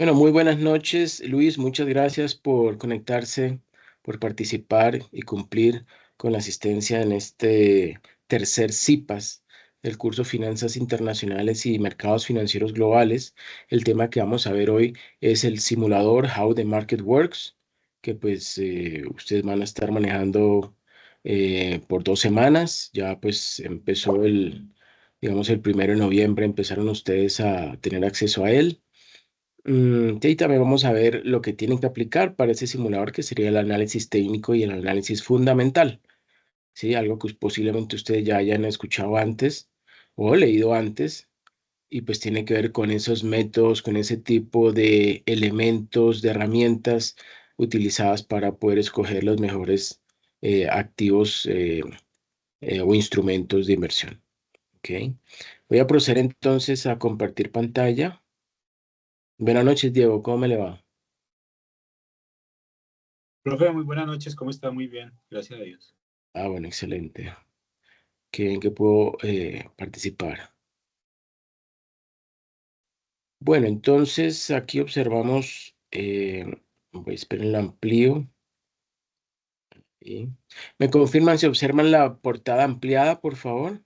Bueno, muy buenas noches, Luis. Muchas gracias por conectarse, por participar y cumplir con la asistencia en este tercer CIPAS del curso Finanzas Internacionales y Mercados Financieros Globales. El tema que vamos a ver hoy es el simulador How the Market Works, que pues ustedes van a estar manejando por 2 semanas. Ya pues empezó digamos, el 1 de noviembre empezaron ustedes a tener acceso a él. Y también vamos a ver lo que tienen que aplicar para ese simulador, que sería el análisis técnico y el análisis fundamental, ¿sí? Algo que posiblemente ustedes ya hayan escuchado antes o leído antes, y pues tiene que ver con esos métodos, con ese tipo de elementos, de herramientas utilizadas para poder escoger los mejores activos o instrumentos de inversión, ¿ok? Voy a proceder entonces a compartir pantalla. Buenas noches, Diego, ¿cómo me le va? Profe, muy buenas noches, ¿cómo está? Muy bien, gracias a Dios. Bueno, excelente. ¿En qué puedo participar? Bueno, entonces aquí observamos, esperen, la amplío. ¿Sí? ¿Me confirman si observan la portada ampliada, por favor?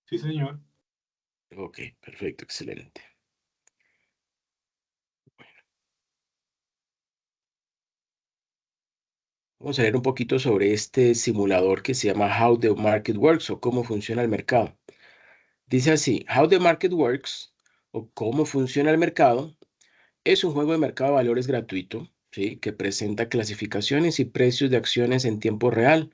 Sí, señor. Ok, perfecto, excelente. Vamos a ver un poquito sobre este simulador que se llama How the Market Works o cómo funciona el mercado. Dice así: How the Market Works o cómo funciona el mercado es un juego de mercado de valores gratuito, ¿sí? Que presenta clasificaciones y precios de acciones en tiempo real.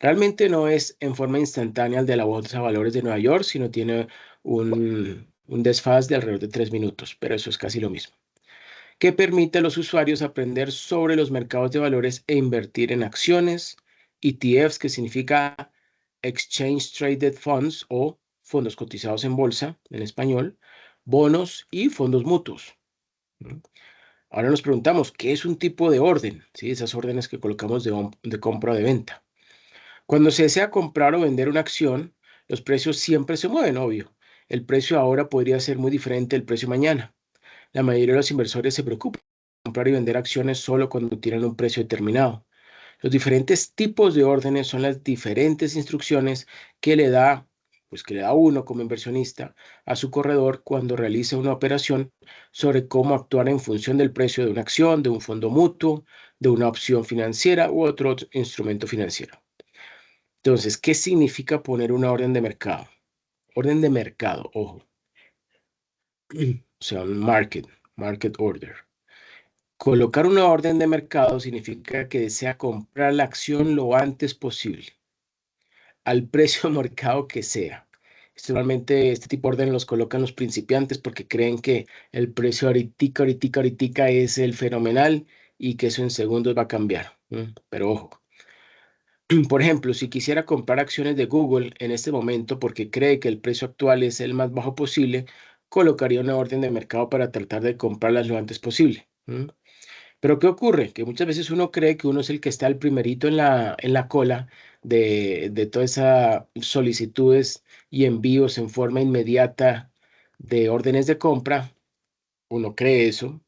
Realmente no es en forma instantánea el de la Bolsa de Valores de Nueva York, sino tiene un desfase de alrededor de 3 minutos, pero eso es casi lo mismo, que permite a los usuarios aprender sobre los mercados de valores e invertir en acciones, ETFs, que significa Exchange Traded Funds o fondos cotizados en bolsa en español, bonos y fondos mutuos. ¿No? Ahora nos preguntamos, ¿qué es un tipo de orden? ¿Sí? Esas órdenes que colocamos de compra o de venta. Cuando se desea comprar o vender una acción, los precios siempre se mueven, obvio. El precio ahora podría ser muy diferente del precio mañana. La mayoría de los inversores se preocupan por comprar y vender acciones solo cuando tienen un precio determinado. Los diferentes tipos de órdenes son las diferentes instrucciones que le da, que le da uno como inversionista a su corredor cuando realiza una operación sobre cómo actuar en función del precio de una acción, de un fondo mutuo, de una opción financiera u otro instrumento financiero. Entonces, ¿qué significa poner una orden de mercado? Orden de mercado, ojo. O sea, un market order. Colocar una orden de mercado significa que desea comprar la acción lo antes posible, al precio de mercado que sea. Normalmente este tipo de orden los colocan los principiantes porque creen que el precio ahorita es el fenomenal y que eso en segundos va a cambiar. Pero ojo, por ejemplo, si quisiera comprar acciones de Google en este momento porque cree que el precio actual es el más bajo posible, colocaría una orden de mercado para tratar de comprarlas lo antes posible. Pero ¿qué ocurre? Que muchas veces uno cree que uno es el que está el primerito en la cola de todas esas solicitudes y envíos en forma inmediata de órdenes de compra. Uno cree eso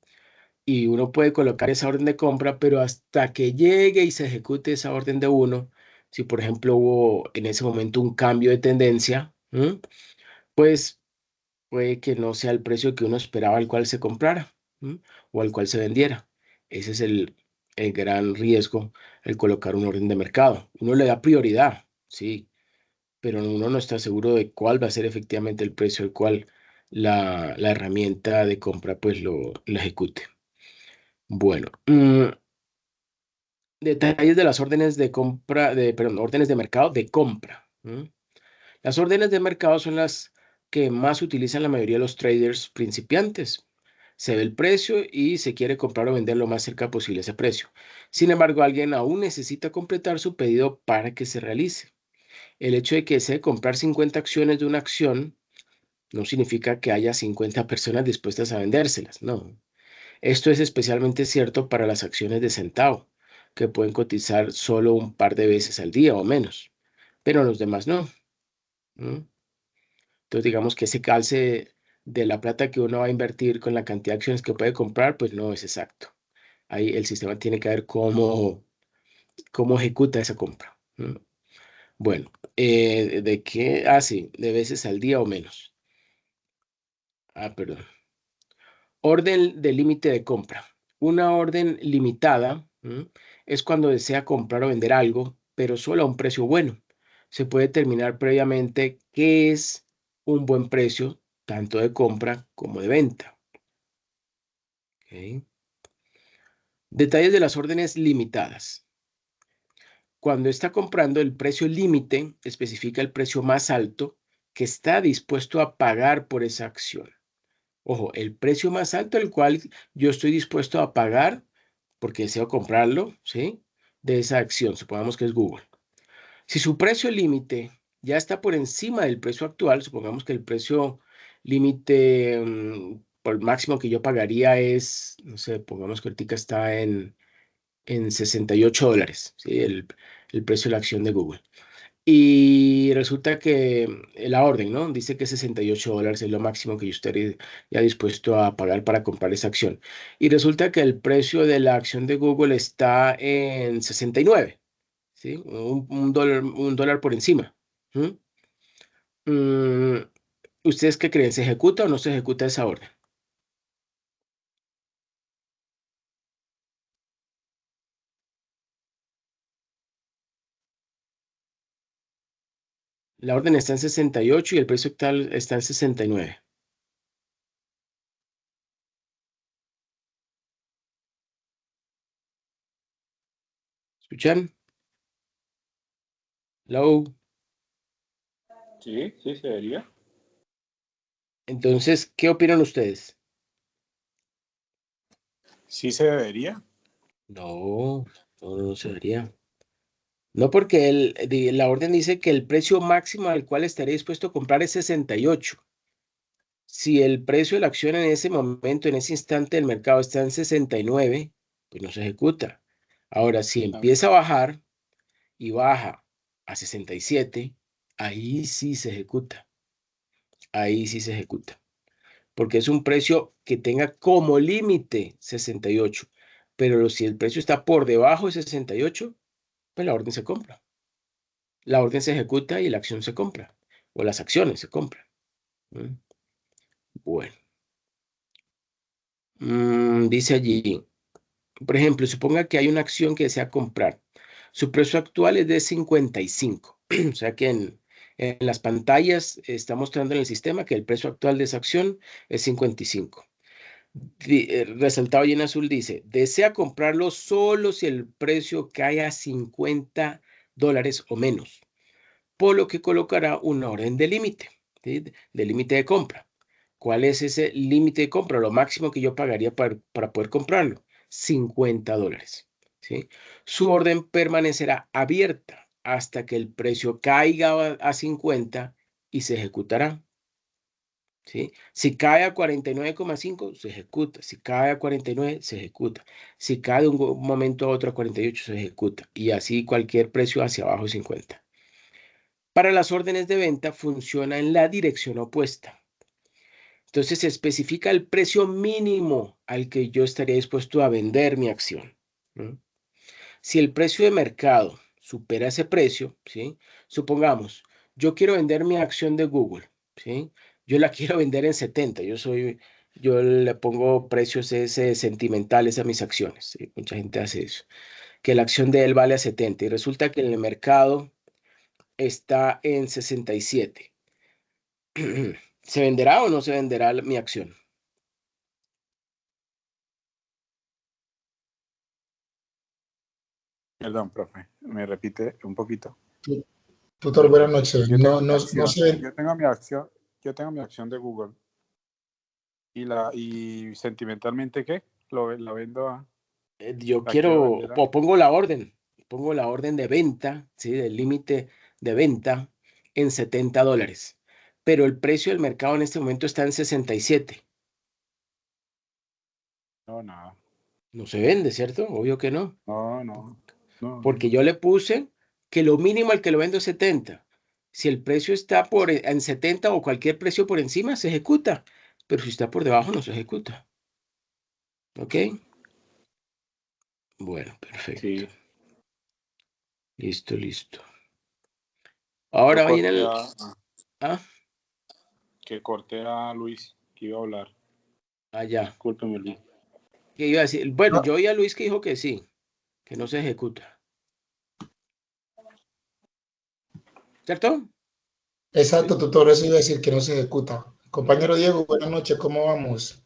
y uno puede colocar esa orden de compra, pero hasta que llegue y se ejecute esa orden de uno, si por ejemplo hubo en ese momento un cambio de tendencia, pues puede que no sea el precio que uno esperaba al cual se comprara, o al cual se vendiera. Ese es el gran riesgo, el colocar un orden de mercado. Uno le da prioridad, sí, pero uno no está seguro de cuál va a ser efectivamente el precio al cual la herramienta de compra pues lo ejecute. Bueno, detalles de las órdenes de compra, perdón, órdenes de mercado de compra. Las órdenes de mercado son las que más utilizan la mayoría de los traders principiantes. Se ve el precio y se quiere comprar o vender lo más cerca posible a ese precio. Sin embargo, alguien aún necesita completar su pedido para que se realice. El hecho de que desee comprar 50 acciones de una acción no significa que haya 50 personas dispuestas a vendérselas, no. Esto es especialmente cierto para las acciones de centavo, que pueden cotizar solo un par de veces al día o menos, pero los demás no. ¿Mm? Entonces, digamos que ese calce de la plata que uno va a invertir con la cantidad de acciones que puede comprar, pues no es exacto. Ahí el sistema tiene que ver cómo ejecuta esa compra. Bueno, ¿de qué? Ah, sí, de veces al día o menos. Ah, perdón. Orden de límite de compra. Una orden limitada es cuando desea comprar o vender algo, pero solo a un precio bueno. Se puede determinar previamente qué es un buen precio, tanto de compra como de venta. ¿Ok? Detalles de las órdenes limitadas. Cuando está comprando, el precio límite especifica el precio más alto que está dispuesto a pagar por esa acción. Ojo, el precio más alto el cual yo estoy dispuesto a pagar porque deseo comprarlo, ¿sí? De esa acción, supongamos que es Google. Si su precio límite ya está por encima del precio actual, supongamos que el precio límite por el máximo que yo pagaría es, no sé, pongamos que ahorita está en $68, ¿sí? El precio de la acción de Google. Y resulta que la orden, ¿no? Dice que $68 es lo máximo que yo estaría ya dispuesto a pagar para comprar esa acción. Y resulta que el precio de la acción de Google está en 69, ¿sí? Un dólar por encima. ¿Mm? Mm, ¿Ustedes qué creen? ¿Se ejecuta o no se ejecuta esa orden? La orden está en 68 y el precio actual está en 69. ¿Escuchan? Hello. Sí, sí, se debería. Entonces, ¿qué opinan ustedes? Sí, se debería. No, no se debería. No, porque la orden dice que el precio máximo al cual estaría dispuesto a comprar es 68. Si el precio de la acción en ese momento, en ese instante del mercado está en 69, pues no se ejecuta. Ahora, si Ah, empieza a bajar y baja a 67, ahí sí se ejecuta. Ahí sí se ejecuta. Porque es un precio que tenga como límite 68. Pero si el precio está por debajo de 68, pues la orden se compra. La orden se ejecuta y la acción se compra, o las acciones se compran. ¿Mm? Bueno, dice allí, por ejemplo, suponga que hay una acción que desea comprar. Su precio actual es de 55. O sea que en las pantallas está mostrando en el sistema que el precio actual de esa acción es 55. Resaltado y en azul dice, desea comprarlo solo si el precio cae a $50 o menos, por lo que colocará una orden de límite, ¿sí? De límite de compra. ¿Cuál es ese límite de compra? Lo máximo que yo pagaría para poder comprarlo, $50, ¿sí? Su orden permanecerá abierta hasta que el precio caiga a 50 y se ejecutará, ¿sí? Si cae a 49,5, se ejecuta. Si cae a 49, se ejecuta. Si cae de un momento a otro a 48, se ejecuta. Y así cualquier precio hacia abajo 50. Para las órdenes de venta funciona en la dirección opuesta. Entonces se especifica el precio mínimo al que yo estaría dispuesto a vender mi acción. ¿No? Si el precio de mercado supera ese precio, ¿sí? Supongamos, yo quiero vender mi acción de Google, ¿sí? Yo la quiero vender en 70. Yo le pongo precios sentimentales a mis acciones, ¿sí? Mucha gente hace eso. Que la acción de él vale a 70 y resulta que en el mercado está en 67. ¿Se venderá o no se venderá mi acción? perdón, profe. Me repite un poquito. Tutor, buenas noches. Yo No, tengo mi no, no acción. sé. Yo tengo mi acción de Google. Y sentimentalmente, ¿qué? La vendo a. Yo La quiero quiero, vender a. o pongo la orden de venta, ¿sí? Del límite de venta en $70, pero el precio del mercado en este momento está en 67. No, nada. No se vende, ¿cierto? Obvio que no, No, no. No, porque no. yo le puse que lo mínimo al que lo vendo es 70. Si el precio está en 70 o cualquier precio por encima, se ejecuta. Pero si está por debajo, no se ejecuta. ¿Ok? Bueno, perfecto. Sí. Listo, listo. Ahora viene el... ¿Ah? Que corté a Luis, que iba a hablar. Allá. Discúlpeme, Luis. ¿Qué iba a decir? Bueno, No, yo oí a Luis que dijo que sí, que no se ejecuta. ¿Cierto? exacto, ¿Sí? tutor, eso iba a decir que no se ejecuta. Compañero Diego, buenas noches, ¿cómo vamos?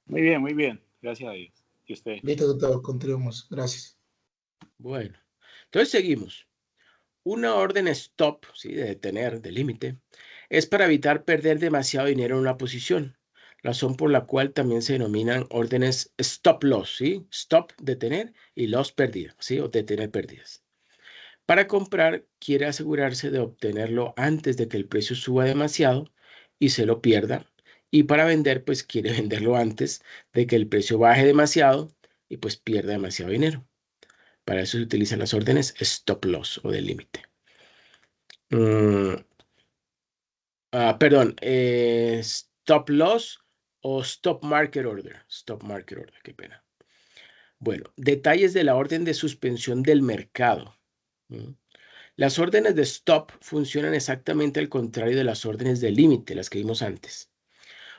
Muy bien. Gracias a Dios. ¿Y usted? Listo, tutor, continuemos. Gracias. Bueno. Entonces seguimos. Una orden stop, ¿sí? De detener, de límite, es para evitar perder demasiado dinero en una posición, razón por la cual también se denominan órdenes stop loss, ¿sí? Stop, detener, y loss, pérdida, ¿sí? O detener pérdidas. Para comprar, quiere asegurarse de obtenerlo antes de que el precio suba demasiado y se lo pierda. Y para vender, pues quiere venderlo antes de que el precio baje demasiado y pues pierda demasiado dinero. Para eso se utilizan las órdenes stop loss o de límite. Perdón, stop loss o stop market order. Stop market order, qué pena. Bueno, detalles de la orden de suspensión del mercado. ¿Mm? Las órdenes de stop funcionan exactamente al contrario de las órdenes de límite, las que vimos antes.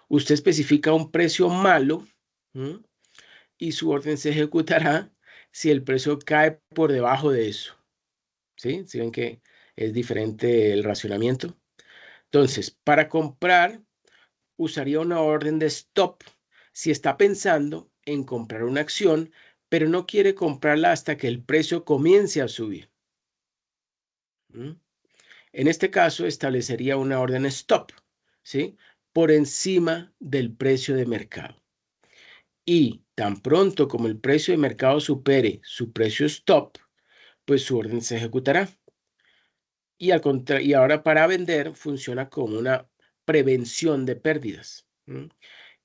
Usted especifica un precio malo, ¿m? Y su orden se ejecutará si el precio cae por debajo de eso. ¿Sí? ¿Sí ven que es diferente el racionamiento? Entonces, para comprar, usaría una orden de stop si está pensando en comprar una acción, pero no quiere comprarla hasta que el precio comience a subir. ¿Mm? En este caso, establecería una orden stop, ¿sí? Por encima del precio de mercado. Y tan pronto como el precio de mercado supere su precio stop, pues su orden se ejecutará. Y ahora para vender funciona como una prevención de pérdidas.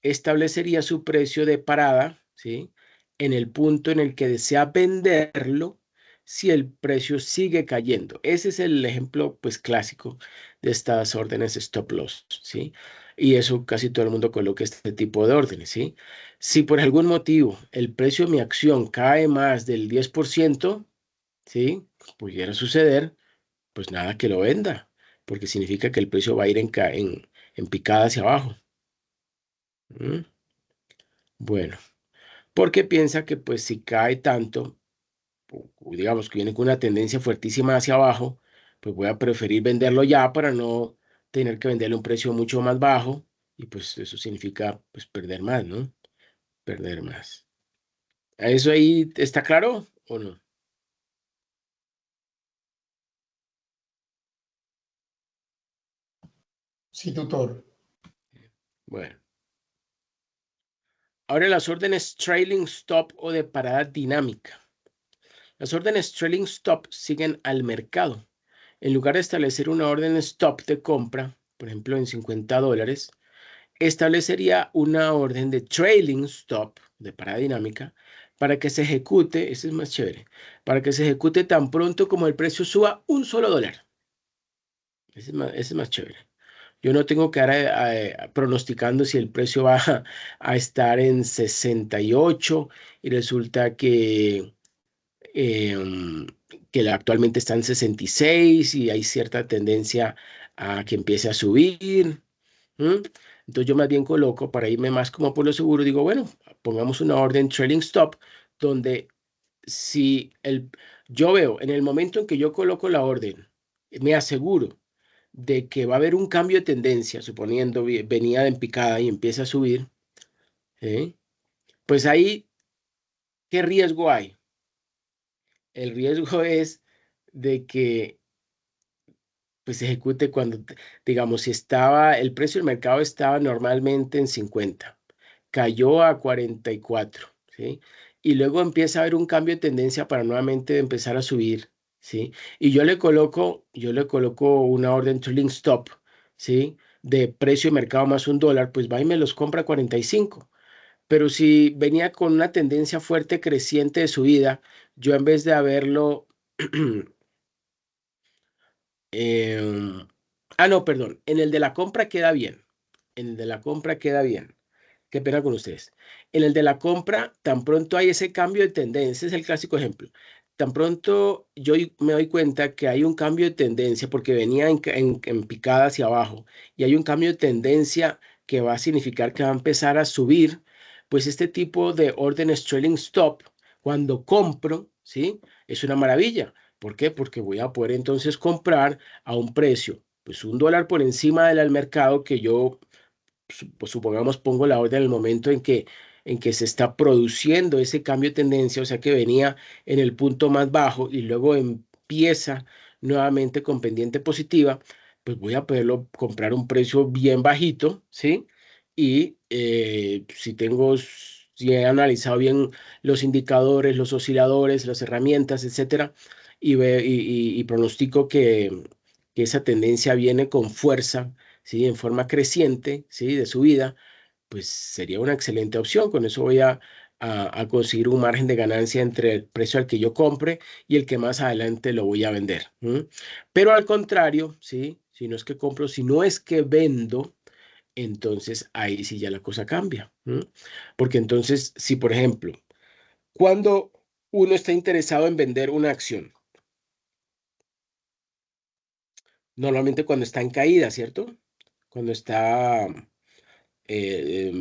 Establecería su precio de parada, ¿sí? En el punto en el que desea venderlo si el precio sigue cayendo. Ese es el ejemplo, pues, clásico de estas órdenes stop loss, ¿sí? Y eso casi todo el mundo coloca este tipo de órdenes, ¿sí? Si por algún motivo el precio de mi acción cae más del 10%, ¿sí? Pudiera suceder, pues nada, que lo venda, porque significa que el precio va a ir en picada hacia abajo. ¿Mm? Bueno, porque piensa que pues si cae tanto, o digamos que viene con una tendencia fuertísima hacia abajo, pues voy a preferir venderlo ya para no tener que venderle a un precio mucho más bajo y pues eso significa pues perder más, ¿no? Perder más. ¿Eso ahí está claro o no? Sí, tutor. Bueno. Ahora las órdenes trailing stop o de parada dinámica. Las órdenes trailing stop siguen al mercado. En lugar de establecer una orden stop de compra, por ejemplo en $50, establecería una orden de trailing stop de parada dinámica para que se ejecute, ese es más chévere, para que se ejecute tan pronto como el precio suba un solo dólar. Ese es más chévere. Yo no tengo que estar pronosticando si el precio va a estar en 68 y resulta em, que actualmente está en 66 y hay cierta tendencia a que empiece a subir. ¿Mm? Entonces yo más bien coloco, para irme más como por lo seguro, digo, bueno, pongamos una orden trailing stop donde si yo veo en el momento en que yo coloco la orden, me aseguro de que va a haber un cambio de tendencia, suponiendo venía en picada y empieza a subir, ¿eh? Pues ahí, ¿qué riesgo hay? El riesgo es de que pues se ejecute cuando, digamos, si el precio del mercado estaba normalmente en 50, cayó a 44, ¿sí? Y luego empieza a haber un cambio de tendencia para nuevamente empezar a subir, ¿sí? Y yo le coloco una orden trailing stop, ¿sí? De precio de mercado más $1, pues va y me los compra a 45. Pero si venía con una tendencia fuerte creciente de subida, yo en vez de haberlo No, perdón. En el de la compra queda bien. En el de la compra queda bien. Qué pena con ustedes. En el de la compra, tan pronto hay ese cambio de tendencia, ese es el clásico ejemplo. Tan pronto me doy cuenta que hay un cambio de tendencia porque venía en picada hacia abajo y hay un cambio de tendencia que va a significar que va a empezar a subir, pues este tipo de órdenes trailing stop, cuando compro, ¿sí? Es una maravilla. ¿Por qué? Porque voy a poder entonces comprar a un precio, pues $1 por encima del mercado que yo pues supongamos, pongo la orden en el momento en que se está produciendo ese cambio de tendencia, o sea que venía en el punto más bajo y luego empieza nuevamente con pendiente positiva, pues voy a poderlo comprar a un precio bien bajito, ¿sí? Y si he analizado bien los indicadores, los osciladores, las herramientas, etcétera, y pronostico que esa tendencia viene con fuerza, ¿sí? En forma creciente, ¿sí? De subida, pues sería una excelente opción. Con eso voy a conseguir un margen de ganancia entre el precio al que yo compre y el que más adelante lo voy a vender. Pero al contrario, ¿sí? Si no es que compro, si no es que vendo, entonces ahí sí ya la cosa cambia. Porque entonces, si por ejemplo, cuando uno está interesado en vender una acción, normalmente cuando está en caída, ¿cierto? Cuando está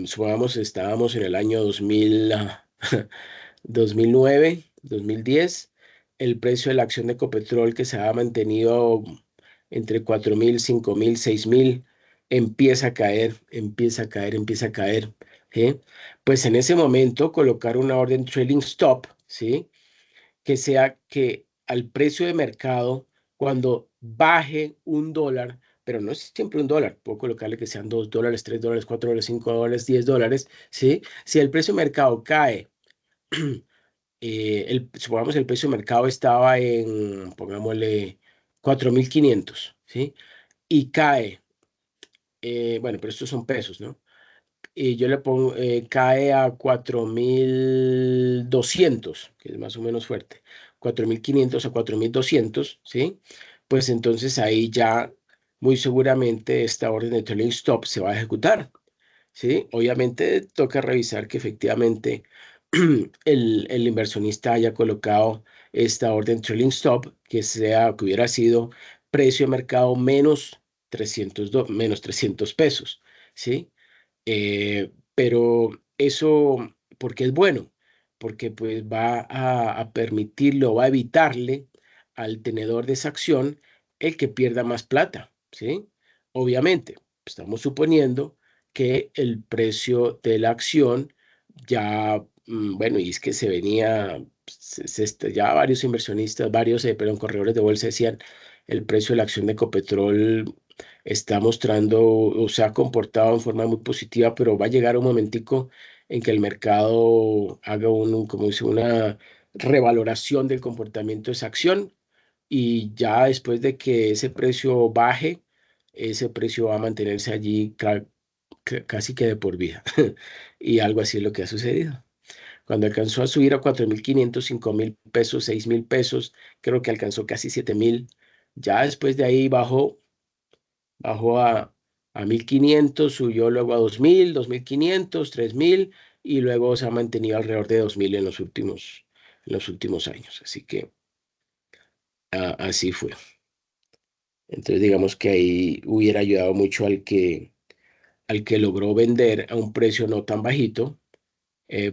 supongamos, estábamos en el año 2009, 2010, el precio de la acción de Ecopetrol que se ha mantenido entre 4.000, 5.000, 6.000, empieza a caer, empieza a caer, empieza a caer. ¿Sí? Pues en ese momento colocar una orden trailing stop, ¿sí? Que sea que al precio de mercado, cuando baje $1, pero no es siempre $1, puedo colocarle que sean $2, $3, $4, $5, $10, ¿sí? Si el precio de mercado cae, supongamos el precio de mercado estaba en, pongámosle, 4.500, ¿sí? Y cae, bueno, pero estos son pesos, ¿no? Y yo le pongo, cae a 4.200, que es más o menos fuerte, 4.500 a 4.200, ¿sí? Pues entonces ahí ya muy seguramente esta orden de trailing stop se va a ejecutar, ¿sí? Obviamente toca revisar que efectivamente el inversionista haya colocado esta orden trailing stop, que hubiera sido precio de mercado menos 300 pesos, ¿sí? Pero eso, porque es bueno, porque pues va a permitirle o va a evitarle al tenedor de esa acción el que pierda más plata, ¿sí? Obviamente, estamos suponiendo que el precio de la acción ya, bueno, y es que se venía, ya varios inversionistas, perdón, corredores de bolsa decían, el precio de la acción de Ecopetrol está mostrando o se ha comportado en forma muy positiva, pero va a llegar un momentico en que el mercado haga como dice, una revaloración del comportamiento de esa acción y ya después de que ese precio baje, ese precio va a mantenerse allí casi que de por vida. Y algo así es lo que ha sucedido. Cuando alcanzó a subir a 4.500, 5.000 pesos, 6.000 pesos, creo que alcanzó casi 7.000. Ya después de ahí bajó a 1.500, subió luego a 2.000, 2.500, 3.000 y luego se ha mantenido alrededor de 2.000 en los últimos años. Así que así fue. Entonces digamos que ahí hubiera ayudado mucho al que logró vender a un precio no tan bajito,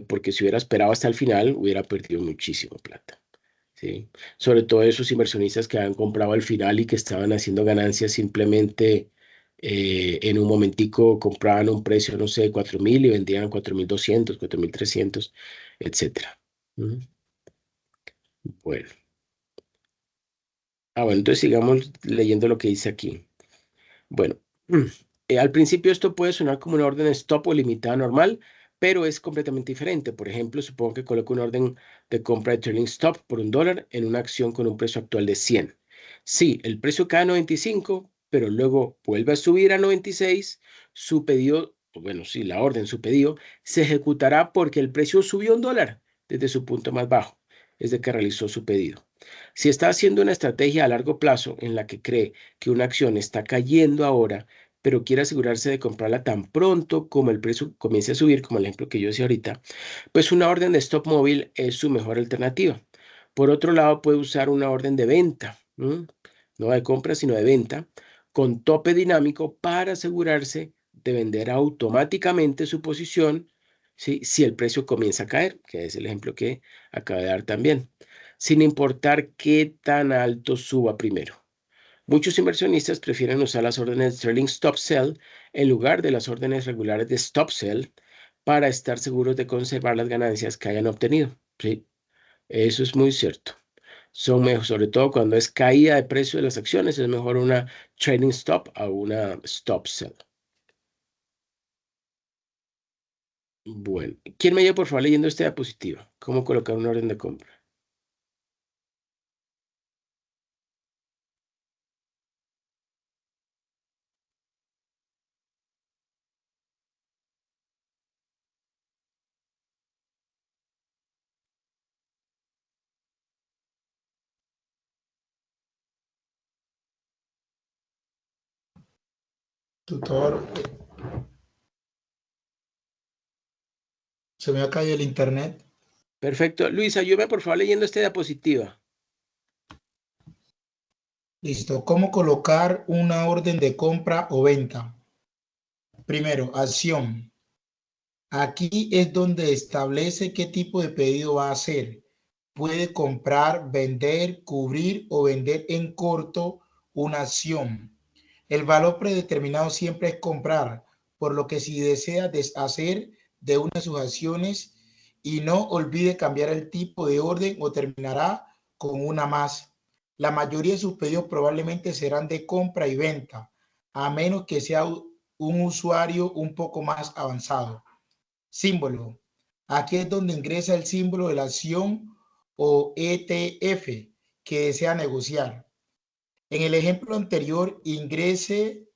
porque si hubiera esperado hasta el final, hubiera perdido muchísimo plata. ¿Sí? Sobre todo esos inversionistas que han comprado al final y que estaban haciendo ganancias simplemente en un momentico compraban un precio, no sé, 4.000 y vendían 4.200, 4.300, etcétera. ¿Mm? Bueno. Bueno, entonces sigamos leyendo lo que dice aquí. Bueno, al principio esto puede sonar como una orden stop o limitada normal, pero es completamente diferente. Por ejemplo, supongo que coloco una orden de compra de trailing stop por $1 en una acción con un precio actual de 100. Sí, el precio cae a 95, pero luego vuelve a subir a 96, su pedido, bueno, sí, la orden, su pedido, se ejecutará porque el precio subió $1 desde su punto más bajo. es de que realizó su pedido. Si está haciendo una estrategia a largo plazo en la que cree que una acción está cayendo ahora, pero quiere asegurarse de comprarla tan pronto como el precio comience a subir, como el ejemplo que yo decía ahorita, pues una orden de stop móvil es su mejor alternativa. Por otro lado, puede usar una orden de venta, no de compra, sino de venta, con tope dinámico para asegurarse de vender automáticamente su posición, ¿sí? Si el precio comienza a caer, que es el ejemplo que acaba de dar también, sin importar qué tan alto suba primero. Muchos inversionistas prefieren usar las órdenes de trailing stop sell en lugar de las órdenes regulares de stop sell para estar seguros de conservar las ganancias que hayan obtenido. Sí, eso es muy cierto. Son mejor, sobre todo cuando es caída de precio de las acciones, es mejor una trading stop a una stop sell. Bueno, ¿quién me lleva por favor leyendo esta diapositiva? ¿Cómo colocar una orden de compra? Tutor, se me ha caído el internet. Perfecto. Luis, ayúdame por favor leyendo esta diapositiva. Listo. ¿Cómo colocar una orden de compra o venta? Primero, acción. Aquí es donde establece qué tipo de pedido va a hacer. Puede comprar, vender, cubrir o vender en corto una acción. El valor predeterminado siempre es comprar, por lo que si desea deshacer de una de sus acciones y no olvide cambiar el tipo de orden o terminará con una más. La mayoría de sus pedidos probablemente serán de compra y venta, a menos que sea un usuario un poco más avanzado. Símbolo. Aquí es donde ingresa el símbolo de la acción o ETF que desea negociar. En el ejemplo anterior, ingrese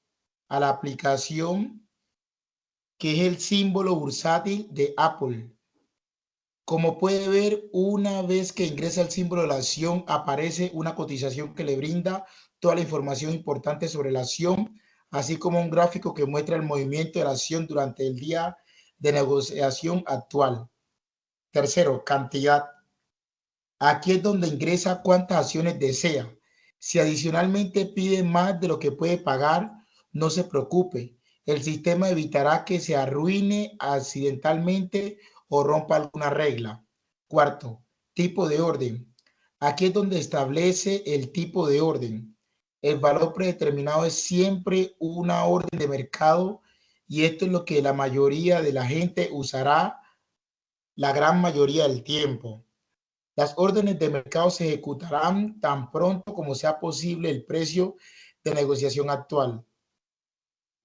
a la aplicación que es el símbolo bursátil de Apple. Como puede ver, una vez que ingresa el símbolo de la acción, aparece una cotización que le brinda toda la información importante sobre la acción, así como un gráfico que muestra el movimiento de la acción durante el día de negociación actual. Tercero, cantidad. Aquí es donde ingresa cuántas acciones desea. Si adicionalmente pide más de lo que puede pagar, no se preocupe. El sistema evitará que se arruine accidentalmente o rompa alguna regla. Cuarto, tipo de orden. Aquí es donde establece el tipo de orden. El valor predeterminado es siempre una orden de mercado y esto es lo que la mayoría de la gente usará la gran mayoría del tiempo. Las órdenes de mercado se ejecutarán tan pronto como sea posible el precio de negociación actual.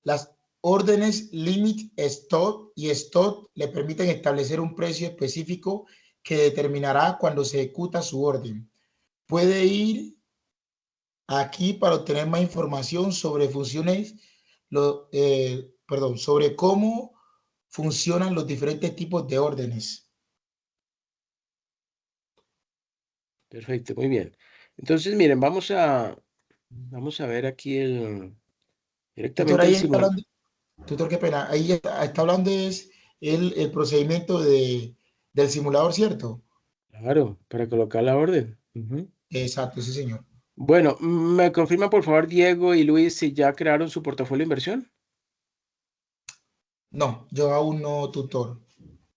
Las órdenes limit stop y stop le permiten establecer un precio específico que determinará cuando se ejecuta su orden. Puede ir aquí para obtener más información sobre sobre cómo funcionan los diferentes tipos de órdenes. Perfecto, muy bien. Entonces, miren, vamos a ver aquí Tutor, directamente el ahí está simulador. hablando, tutor, qué pena, ahí está hablando es el procedimiento del simulador, ¿cierto? Claro, para colocar la orden. Exacto, sí, señor. Bueno, ¿me confirma por favor Diego y Luis si ya crearon su portafolio de inversión? No, yo aún no, tutor.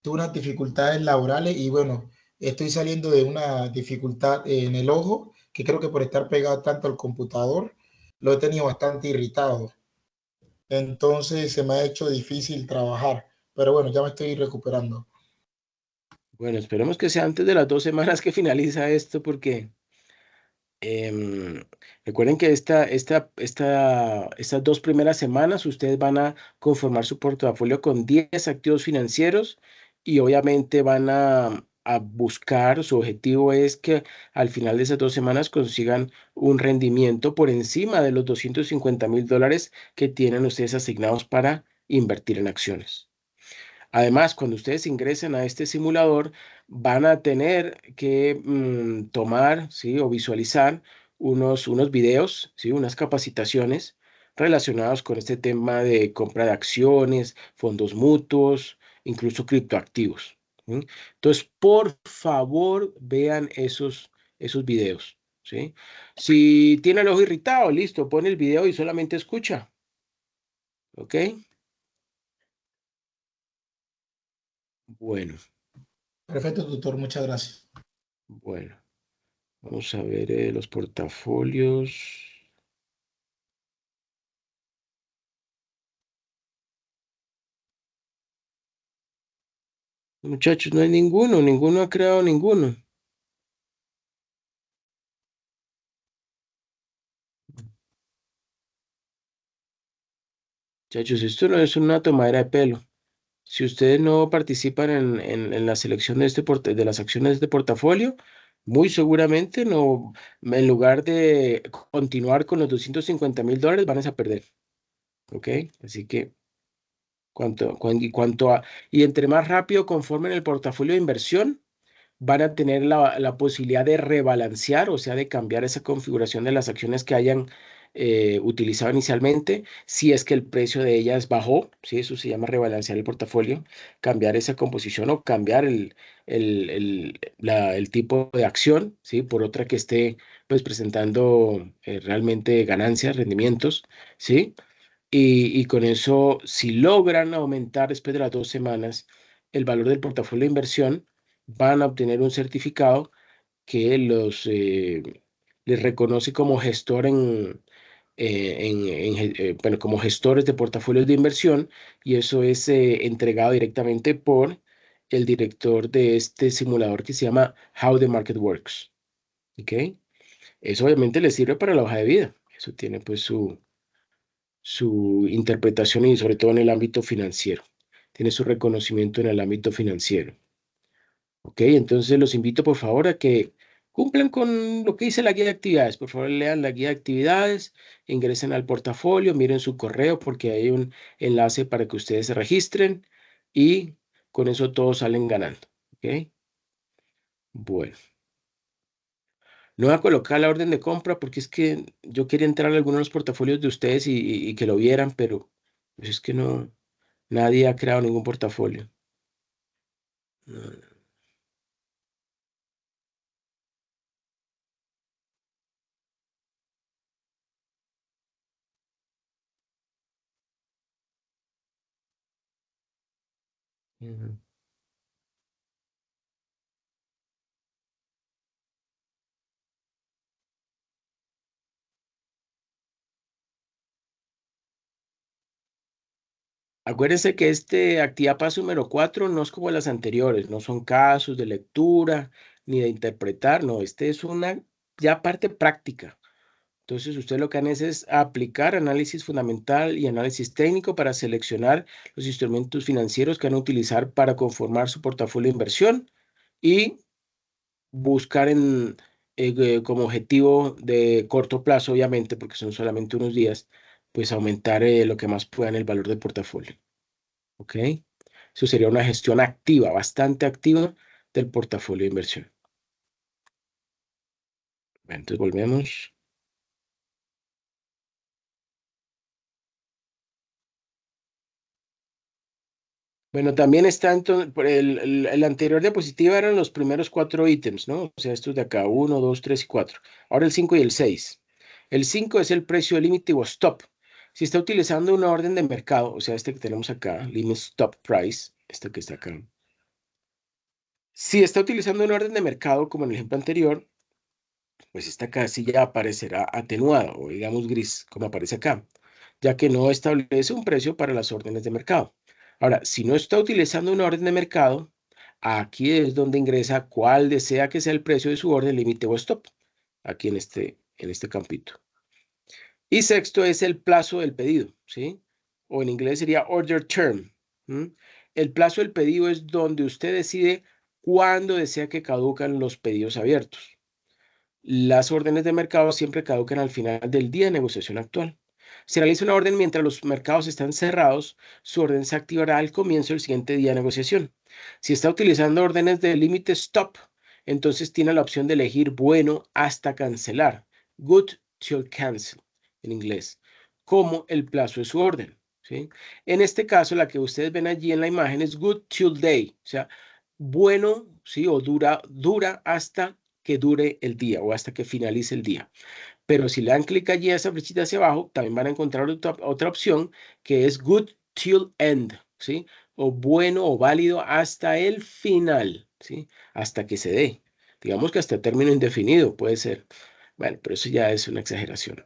Tuve unas dificultades laborales y bueno, estoy saliendo de una dificultad en el ojo, que creo que por estar pegado tanto al computador, lo he tenido bastante irritado. Entonces se me ha hecho difícil trabajar, pero bueno, ya me estoy recuperando. Bueno, esperemos que sea antes de las 2 semanas que finaliza esto, porque em, recuerden que estas 2 primeras semanas ustedes van a conformar su portafolio con 10 activos financieros y obviamente van a buscar, su objetivo es que al final de esas 2 semanas consigan un rendimiento por encima de los $250,000 que tienen ustedes asignados para invertir en acciones. Además, cuando ustedes ingresen a este simulador, van a tener que tomar, ¿sí? O visualizar unos videos, ¿sí? Unas capacitaciones relacionados con este tema de compra de acciones, fondos mutuos, incluso criptoactivos. ¿Sí? Entonces, por favor, vean esos videos, ¿sí? Si tiene el ojo irritado, listo, pone el video y solamente escucha, ¿ok? Bueno, Perfecto, tutor, muchas gracias. bueno. Vamos a ver los portafolios. Muchachos, no hay ninguno ha creado ninguno. Muchachos, esto no es una tomadera de pelo. Si ustedes no participan en la selección de, de las acciones de este portafolio, muy seguramente no, en lugar de continuar con los $250,000, van a perder. ¿Ok? Así que, y entre más rápido conformen el portafolio de inversión, van a tener la posibilidad de rebalancear, o sea, de cambiar esa configuración de las acciones que hayan utilizado inicialmente, si es que el precio de ellas bajó, ¿sí? Eso se llama rebalancear el portafolio, cambiar esa composición o cambiar el tipo de acción, ¿sí? Por otra que esté pues presentando realmente ganancias, rendimientos, ¿sí? Y con eso, si logran aumentar después de las 2 semanas el valor del portafolio de inversión, van a obtener un certificado que les reconoce como gestor bueno, como gestores de portafolios de inversión, y eso es entregado directamente por el director de este simulador que se llama How the Market Works. ¿Ok? Eso obviamente les sirve para la hoja de vida. Eso tiene pues su interpretación y sobre todo en el ámbito financiero. Tiene su reconocimiento en el ámbito financiero. Ok, entonces los invito por favor a que cumplan con lo que dice la guía de actividades. Por favor, lean la guía de actividades, ingresen al portafolio, miren su correo porque hay un enlace para que ustedes se registren y con eso todos salen ganando. Ok, bueno. No voy a colocar la orden de compra porque es que yo quería entrar a algunos de los portafolios de ustedes y que lo vieran, pero pues es que no, nadie ha creado ningún portafolio. No. Ujú. Acuérdense que este actividad paso número 4 no es como las anteriores, no son casos de lectura ni de interpretar, no, este es una ya parte práctica. Entonces, usted lo que hace es aplicar análisis fundamental y análisis técnico para seleccionar los instrumentos financieros que van a utilizar para conformar su portafolio de inversión y buscar como objetivo de corto plazo, obviamente, porque son solamente unos días, pues aumentar lo que más puedan el valor del portafolio. ¿Ok? Eso sería una gestión activa, bastante activa del portafolio de inversión. Bueno, entonces volvemos. Bueno, también está entonces, el anterior diapositiva eran los primeros 4 ítems, ¿no? O sea, estos de acá, 1, 2, 3 y 4. Ahora el 5 y el 6. El 5 es el precio límite o stop. Si está utilizando una orden de mercado, o sea, este que tenemos acá, limit stop price, este que está acá. Si está utilizando una orden de mercado, como en el ejemplo anterior, pues esta casilla aparecerá atenuada o digamos gris, como aparece acá, ya que no establece un precio para las órdenes de mercado. Ahora, si no está utilizando una orden de mercado, aquí es donde ingresa cuál desea que sea el precio de su orden, límite o stop, aquí en este campito. Y sexto es el plazo del pedido, ¿sí? O en inglés sería order term. ¿M? El plazo del pedido es donde usted decide cuándo desea que caducan los pedidos abiertos. Las órdenes de mercado siempre caducan al final del día de negociación actual. Si realiza una orden mientras los mercados están cerrados, su orden se activará al comienzo del siguiente día de negociación. Si está utilizando órdenes de límite stop, entonces tiene la opción de elegir bueno hasta cancelar, good till cancel en inglés, como el plazo de su orden, ¿sí? En este caso, la que ustedes ven allí en la imagen es good till day, o sea, bueno, ¿sí? O dura hasta que dure el día o hasta que finalice el día. Pero si le dan clic allí a esa flechita hacia abajo, también van a encontrar otra opción que es good till end, ¿sí? O bueno o válido hasta el final, ¿sí? Hasta que se dé. Digamos que hasta término indefinido puede ser. Bueno, pero eso ya es una exageración.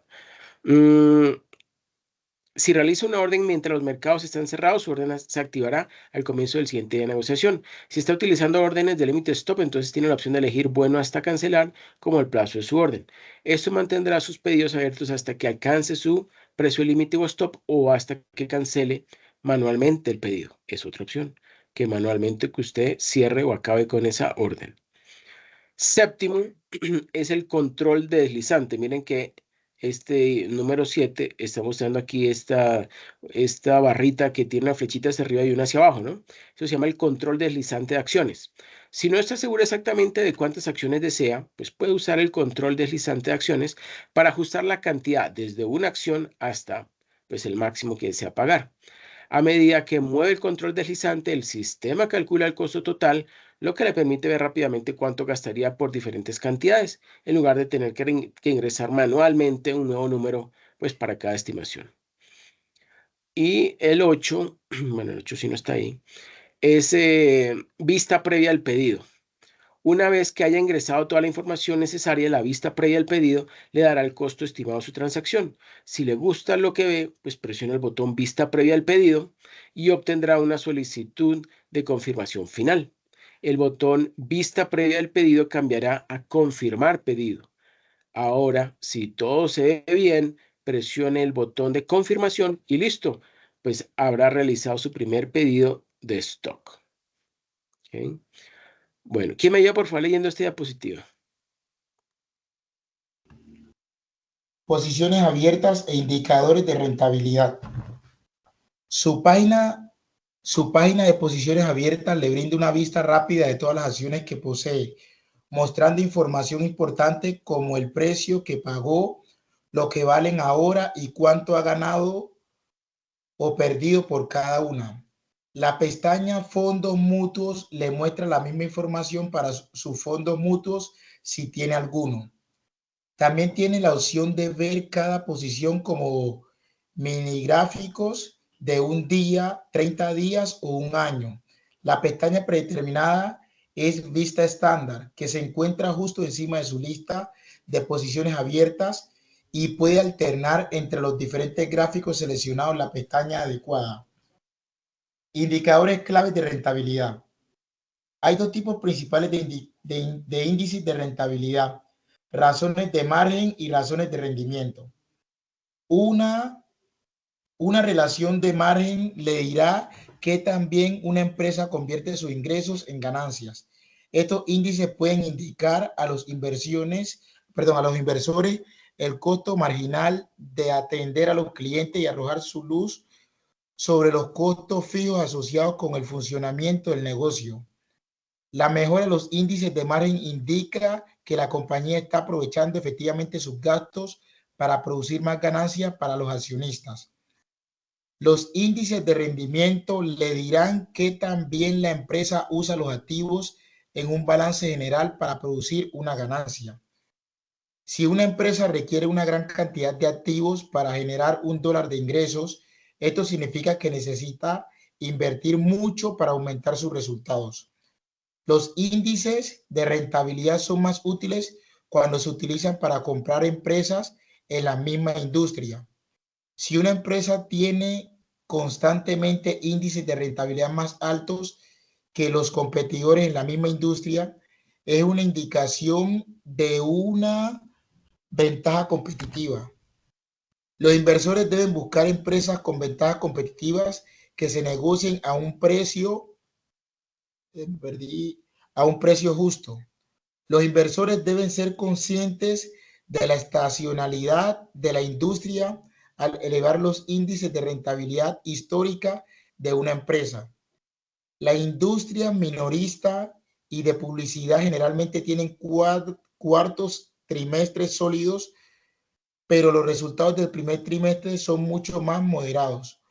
Si realiza una orden mientras los mercados están cerrados, su orden se activará al comienzo del siguiente día de negociación. Si está utilizando órdenes de límite stop, entonces tiene la opción de elegir bueno hasta cancelar como el plazo de su orden. Esto mantendrá sus pedidos abiertos hasta que alcance su precio límite o stop o hasta que cancele manualmente el pedido. Es otra opción, que manualmente que usted cierre o acabe con esa orden. Séptimo es el control de deslizante. Miren que este número 7 está mostrando aquí esta barrita que tiene una flechita hacia arriba y una hacia abajo, ¿no? Eso se llama el control deslizante de acciones. Si no está seguro exactamente de cuántas acciones desea, pues puede usar el control deslizante de acciones para ajustar la cantidad desde una acción hasta pues, el máximo que desea pagar. A medida que mueve el control deslizante, el sistema calcula el costo total, lo que le permite ver rápidamente cuánto gastaría por diferentes cantidades, en lugar de tener que ingresar manualmente un nuevo número pues, para cada estimación. Y el 8, bueno, el 8 sí no está ahí, es vista previa al pedido. Una vez que haya ingresado toda la información necesaria, la vista previa al pedido le dará el costo estimado de su transacción. Si le gusta lo que ve, pues presiona el botón vista previa al pedido y obtendrá una solicitud de confirmación final. El botón vista previa al pedido cambiará a confirmar pedido. Ahora, si todo se ve bien, presione el botón de confirmación y listo, pues habrá realizado su primer pedido de stock. ¿Okay? Bueno, ¿quién me ayuda por favor leyendo esta diapositiva? Posiciones abiertas e indicadores de rentabilidad. Su página de posiciones abiertas le brinda una vista rápida de todas las acciones que posee, mostrando información importante como el precio que pagó, lo que valen ahora y cuánto ha ganado o perdido por cada una. La pestaña Fondos Mutuos le muestra la misma información para sus fondos mutuos si tiene alguno. También tiene la opción de ver cada posición como mini gráficos de un día, 30 días o un año. La pestaña predeterminada es vista estándar, que se encuentra justo encima de su lista de posiciones abiertas y puede alternar entre los diferentes gráficos seleccionados en la pestaña adecuada. Indicadores claves de rentabilidad. Hay dos tipos principales de índices de rentabilidad: razones de margen y razones de rendimiento. Una relación de margen le dirá que también una empresa convierte sus ingresos en ganancias. Estos índices pueden indicar a los inversores el costo marginal de atender a los clientes y arrojar su luz sobre los costos fijos asociados con el funcionamiento del negocio. La mejora de los índices de margen indica que la compañía está aprovechando efectivamente sus gastos para producir más ganancias para los accionistas. Los índices de rendimiento le dirán que también la empresa usa los activos en un balance general para producir una ganancia. Si una empresa requiere una gran cantidad de activos para generar $1 de ingresos, esto significa que necesita invertir mucho para aumentar sus resultados. Los índices de rentabilidad son más útiles cuando se utilizan para comprar empresas en la misma industria. Si una empresa tiene constantemente índices de rentabilidad más altos que los competidores en la misma industria, es una indicación de una ventaja competitiva. Los inversores deben buscar empresas con ventajas competitivas que se negocien a un precio justo. Los inversores deben ser conscientes de la estacionalidad de la industria al elevar los índices de rentabilidad histórica de una empresa. La industria minorista y de publicidad generalmente tienen cuartos trimestres sólidos, pero los resultados del primer trimestre son mucho más moderados.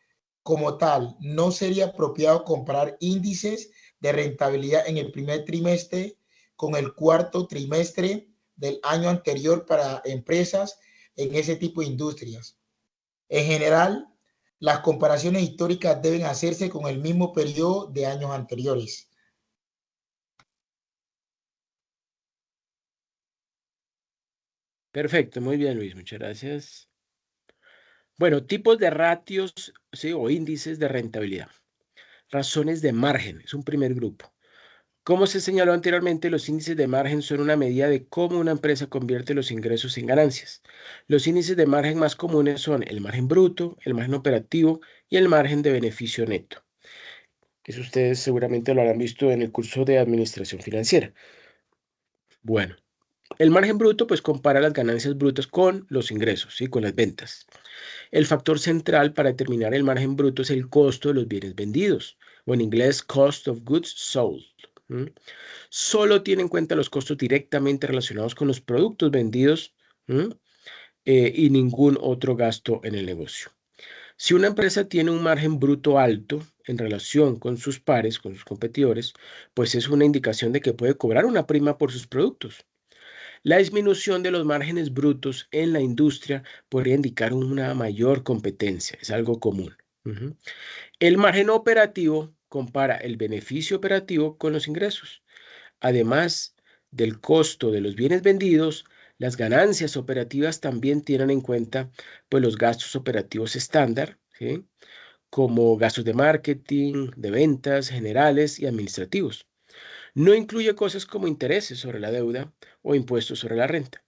Como tal, no sería apropiado comparar índices de rentabilidad en el primer trimestre con el cuarto trimestre del año anterior para empresas en ese tipo de industrias. En general, las comparaciones históricas deben hacerse con el mismo periodo de años anteriores. Perfecto, muy bien, Luis, muchas gracias. Bueno, tipos de ratios, ¿sí? O índices de rentabilidad. Razones de margen, es un primer grupo. Como se señaló anteriormente, los índices de margen son una medida de cómo una empresa convierte los ingresos en ganancias. Los índices de margen más comunes son el margen bruto, el margen operativo y el margen de beneficio neto. Eso ustedes seguramente lo habrán visto en el curso de administración financiera. Bueno, el margen bruto pues compara las ganancias brutas con los ingresos, ¿sí? Con las ventas. El factor central para determinar el margen bruto es el costo de los bienes vendidos, o en inglés cost of goods sold. Solo tiene en cuenta los costos directamente relacionados con los productos vendidos y ningún otro gasto en el negocio. Si una empresa tiene un margen bruto alto en relación con sus pares, con sus competidores, pues es una indicación de que puede cobrar una prima por sus productos. La disminución de los márgenes brutos en la industria podría indicar una mayor competencia, es algo común. El margen operativo compara el beneficio operativo con los ingresos. Además del costo de los bienes vendidos, las ganancias operativas también tienen en cuenta pues, los gastos operativos estándar, ¿sí? Como gastos de marketing, de ventas, generales y administrativos. No incluye cosas como intereses sobre la deuda o impuestos sobre la renta.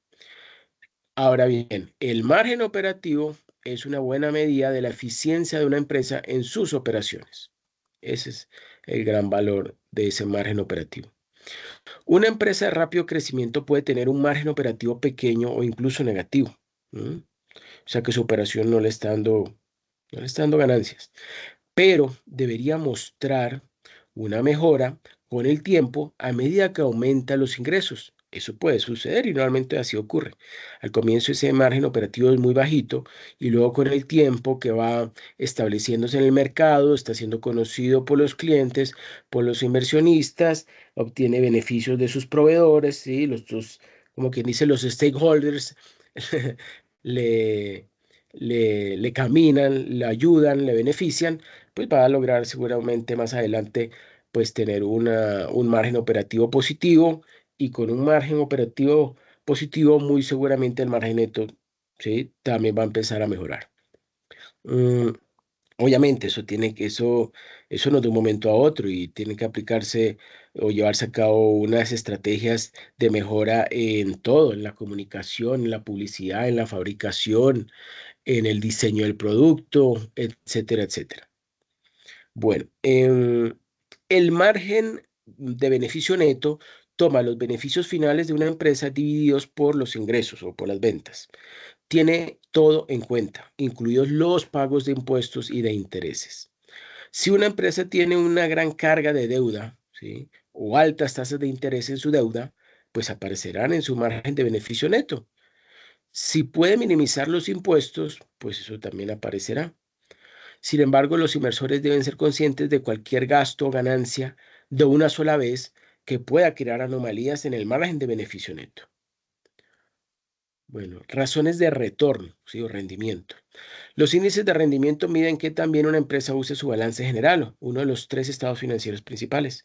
Ahora bien, el margen operativo es una buena medida de la eficiencia de una empresa en sus operaciones. Ese es el gran valor de ese margen operativo. Una empresa de rápido crecimiento puede tener un margen operativo pequeño o incluso negativo. O sea que su operación no le está dando ganancias, pero debería mostrar una mejora con el tiempo a medida que aumentan los ingresos. Eso puede suceder y normalmente así ocurre. Al comienzo ese margen operativo es muy bajito y luego con el tiempo que va estableciéndose en el mercado, está siendo conocido por los clientes, por los inversionistas, obtiene beneficios de sus proveedores, ¿sí? Como quien dice, los stakeholders le, le caminan, le ayudan, le benefician, pues va a lograr seguramente más adelante pues tener un margen operativo positivo y con un margen operativo positivo muy seguramente el margen neto, ¿sí? También va a empezar a mejorar. Mm, Obviamente, eso no es de un momento a otro y tiene que aplicarse o llevarse a cabo unas estrategias de mejora en todo, en la comunicación, en la publicidad, en la fabricación, en el diseño del producto, etcétera, etcétera. Bueno, el margen de beneficio neto toma los beneficios finales de una empresa divididos por los ingresos o por las ventas. Tiene todo en cuenta, incluidos los pagos de impuestos y de intereses. Si una empresa tiene una gran carga de deuda, ¿sí? O altas tasas de interés en su deuda, pues aparecerán en su margen de beneficio neto. Si puede minimizar los impuestos, pues eso también aparecerá. Sin embargo, los inversores deben ser conscientes de cualquier gasto o ganancia de una sola vez que pueda crear anomalías en el margen de beneficio neto. Bueno, razones de retorno, ¿sí? O rendimiento. Los índices de rendimiento miden que también una empresa use su balance general, uno de los 3 estados financieros principales,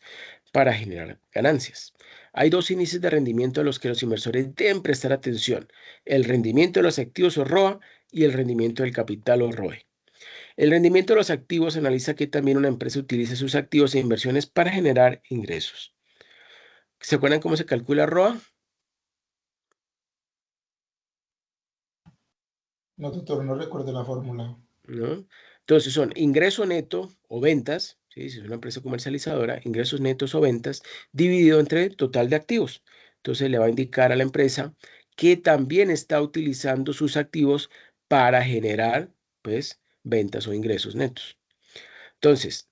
para generar ganancias. Hay 2 índices de rendimiento a los que los inversores deben prestar atención: el rendimiento de los activos o ROA y el rendimiento del capital o ROE. El rendimiento de los activos analiza que también una empresa utiliza sus activos e inversiones para generar ingresos. ¿Se acuerdan cómo se calcula ROA? No, doctor, no recuerdo la fórmula. ¿No? Entonces son ingreso neto o ventas, ¿sí? Si es una empresa comercializadora, ingresos netos o ventas dividido entre total de activos. Entonces le va a indicar a la empresa que también está utilizando sus activos para generar pues, ventas o ingresos netos. Entonces,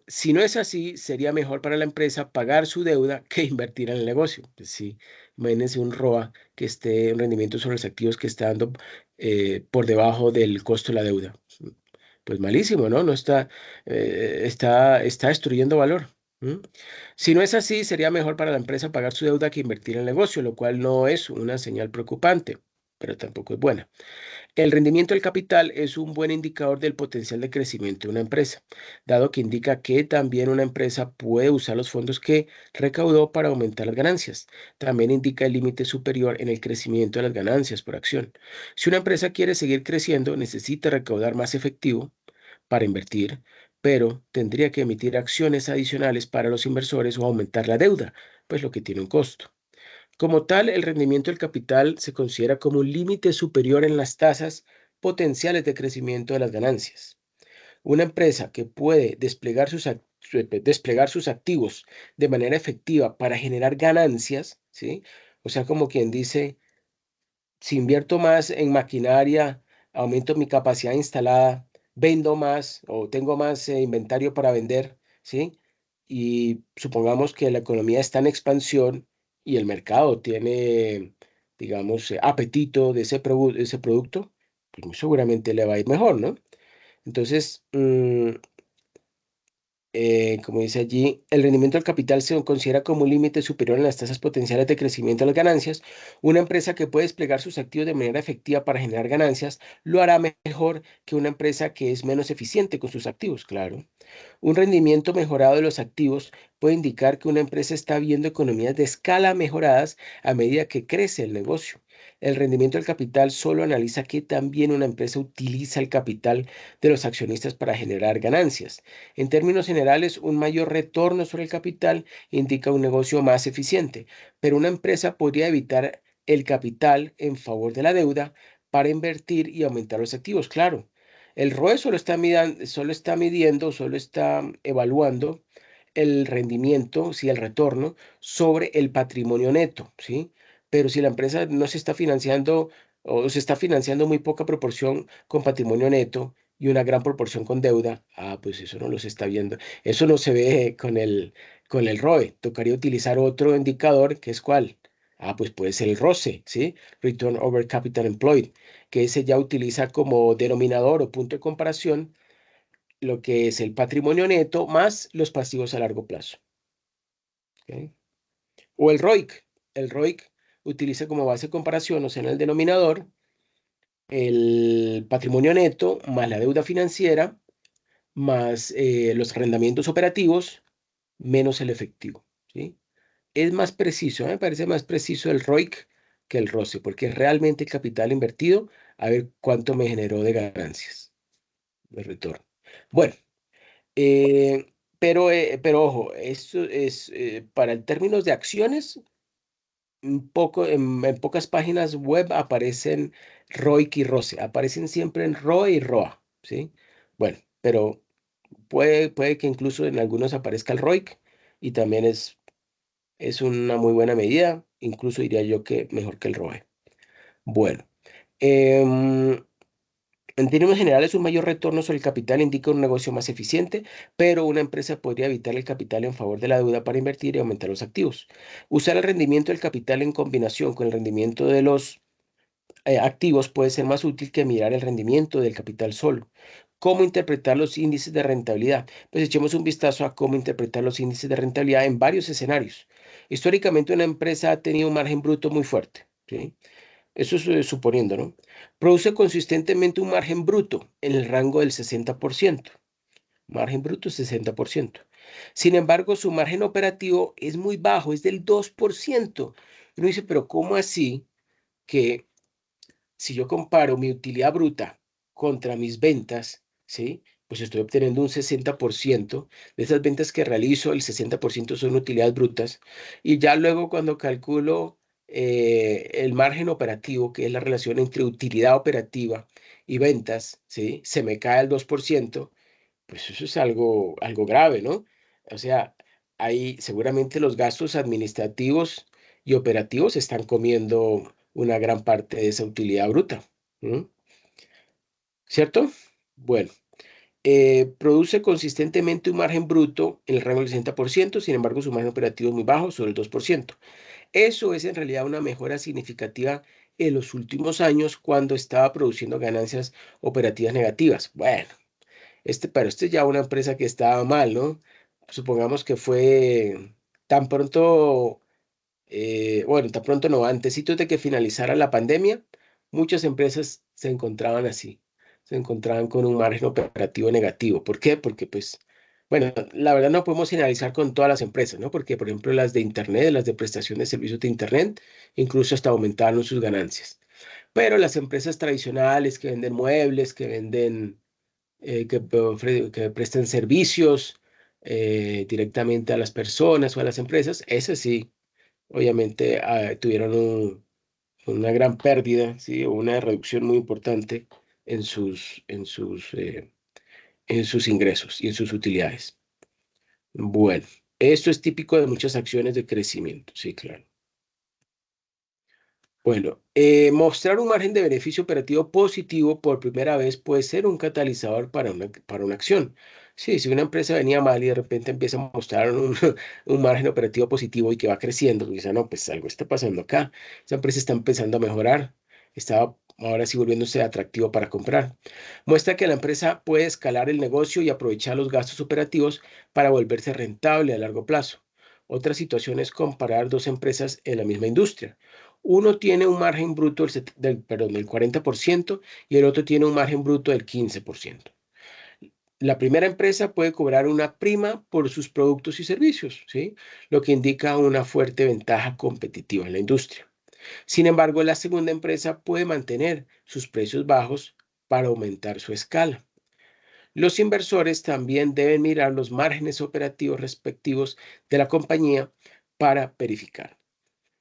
si no es así, sería mejor para la empresa pagar su deuda que invertir en el negocio. Pues sí, imagínense un ROA que esté en rendimiento sobre los activos que está dando por debajo del costo de la deuda. Pues malísimo, ¿no? No está, está destruyendo valor. ¿Mm? Si no es así, sería mejor para la empresa pagar su deuda que invertir en el negocio, lo cual no es una señal preocupante, pero tampoco es buena. El rendimiento del capital es un buen indicador del potencial de crecimiento de una empresa, dado que indica que también una empresa puede usar los fondos que recaudó para aumentar las ganancias. También indica el límite superior en el crecimiento de las ganancias por acción. Si una empresa quiere seguir creciendo, necesita recaudar más efectivo para invertir, pero tendría que emitir acciones adicionales para los inversores o aumentar la deuda, pues lo que tiene un costo. Como tal, el rendimiento del capital se considera como un límite superior en las tasas potenciales de crecimiento de las ganancias. Una empresa que puede desplegar sus activos de manera efectiva para generar ganancias, ¿sí? O sea, como quien dice, si invierto más en maquinaria, aumento mi capacidad instalada, vendo más o tengo más inventario para vender, ¿sí? Y supongamos que la economía está en expansión y el mercado tiene, digamos, apetito de ese producto, pues muy seguramente le va a ir mejor, ¿no? Entonces, como dice allí, el rendimiento del capital se considera como un límite superior en las tasas potenciales de crecimiento de las ganancias. Una empresa que puede desplegar sus activos de manera efectiva para generar ganancias lo hará mejor que una empresa que es menos eficiente con sus activos, claro. Un rendimiento mejorado de los activos puede indicar que una empresa está viendo economías de escala mejoradas a medida que crece el negocio. El rendimiento del capital solo analiza que también una empresa utiliza el capital de los accionistas para generar ganancias. En términos generales, un mayor retorno sobre el capital indica un negocio más eficiente, pero una empresa podría evitar el capital en favor de la deuda para invertir y aumentar los activos. Claro, el ROE solo está evaluando el rendimiento, sí, el retorno sobre el patrimonio neto, ¿sí? Pero si la empresa no se está financiando o se está financiando muy poca proporción con patrimonio neto y una gran proporción con deuda, pues eso no los está viendo. Eso no se ve con el ROE. Tocaría utilizar otro indicador, que es ¿cuál? Pues puede ser el ROCE, ¿sí? Return over Capital Employed, que ese ya utiliza como denominador o punto de comparación lo que es el patrimonio neto más los pasivos a largo plazo. ¿Ok? O el ROIC. El ROIC utiliza como base de comparación, o sea, en el denominador, el patrimonio neto más la deuda financiera más los arrendamientos operativos menos el efectivo, ¿sí? Es más preciso, me parece más preciso el ROIC que el ROCE, porque es realmente el capital invertido a ver cuánto me generó de ganancias, de retorno. Bueno, pero ojo, esto es para el términos de acciones, en pocas páginas web aparecen ROIC y ROCE, aparecen siempre en ROE y ROA, ¿sí? Bueno, pero puede que incluso en algunos aparezca el ROIC y también es una muy buena medida, incluso diría yo que mejor que el ROE. Bueno, em, en términos generales, un mayor retorno sobre el capital indica un negocio más eficiente, pero una empresa podría evitar el capital en favor de la deuda para invertir y aumentar los activos. Usar el rendimiento del capital en combinación con el rendimiento de los activos puede ser más útil que mirar el rendimiento del capital solo. ¿Cómo interpretar los índices de rentabilidad? Pues echemos un vistazo a cómo interpretar los índices de rentabilidad en varios escenarios. Históricamente, una empresa ha tenido un margen bruto muy fuerte, ¿sí? Eso es suponiendo, ¿no? Produce consistentemente un margen bruto en el rango del 60%. Margen bruto 60%. Sin embargo, su margen operativo es muy bajo, es del 2%. Uno dice, pero ¿cómo así que si yo comparo mi utilidad bruta contra mis ventas, ¿sí? Pues estoy obteniendo un 60%. De esas ventas que realizo, el 60% son utilidades brutas. Y ya luego cuando calculo el margen operativo, que es la relación entre utilidad operativa y ventas, ¿sí? Se me cae al 2%, pues eso es algo grave, ¿no? O sea, ahí seguramente los gastos administrativos y operativos están comiendo una gran parte de esa utilidad bruta. ¿Mm? ¿cierto? Bueno, produce consistentemente un margen bruto en el rango del 60%, sin embargo su margen operativo es muy bajo, solo el 2%. Eso es en realidad una mejora significativa en los últimos años cuando estaba produciendo ganancias operativas negativas. Bueno, pero este ya una empresa que estaba mal, ¿no? Supongamos que fue tan pronto, bueno, tan pronto no, antesito de que finalizara la pandemia, muchas empresas se encontraban así, se encontraban con un margen operativo negativo. ¿Por qué? Porque pues, bueno, la verdad no podemos generalizar con todas las empresas, ¿no? Porque, por ejemplo, las de Internet, las de prestación de servicios de Internet, incluso hasta aumentaron sus ganancias. Pero las empresas tradicionales que venden muebles, que venden que presten servicios directamente a las personas o a las empresas, esas sí, obviamente tuvieron una gran pérdida, ¿sí? O una reducción muy importante en en sus ingresos y en sus utilidades. Bueno, esto es típico de muchas acciones de crecimiento, sí, claro. Bueno, mostrar un margen de beneficio operativo positivo por primera vez puede ser un catalizador para una acción. Sí, si una empresa venía mal y de repente empieza a mostrar un margen operativo positivo y que va creciendo, dice, no, pues algo está pasando acá. Esa empresa está empezando a mejorar, está ahora sí volviéndose atractivo para comprar. Muestra que la empresa puede escalar el negocio y aprovechar los gastos operativos para volverse rentable a largo plazo. Otra situación es comparar dos empresas en la misma industria. Uno tiene un margen bruto del 40% y el otro tiene un margen bruto del 15%. La primera empresa puede cobrar una prima por sus productos y servicios, ¿sí? Lo que indica una fuerte ventaja competitiva en la industria. Sin embargo, la segunda empresa puede mantener sus precios bajos para aumentar su escala. Los inversores también deben mirar los márgenes operativos respectivos de la compañía para verificar.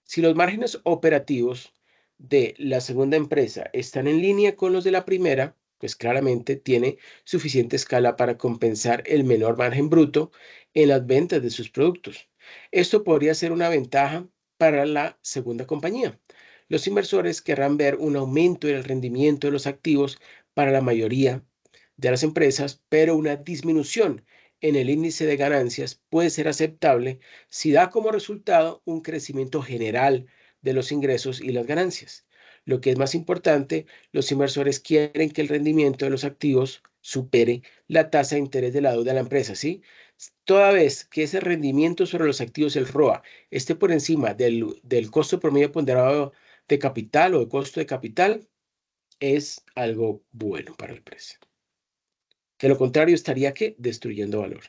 Si los márgenes operativos de la segunda empresa están en línea con los de la primera, pues claramente tiene suficiente escala para compensar el menor margen bruto en las ventas de sus productos. Esto podría ser una ventaja para la segunda compañía. Los inversores querrán ver un aumento en el rendimiento de los activos para la mayoría de las empresas, pero una disminución en el índice de ganancias puede ser aceptable si da como resultado un crecimiento general de los ingresos y las ganancias. Lo que es más importante, los inversores quieren que el rendimiento de los activos supere la tasa de interés de la deuda de la empresa, ¿sí? Toda vez que ese rendimiento sobre los activos, el ROA, esté por encima del costo promedio ponderado de capital o de costo de capital, es algo bueno para la empresa. De lo contrario, estaría ¿qué? Destruyendo valor.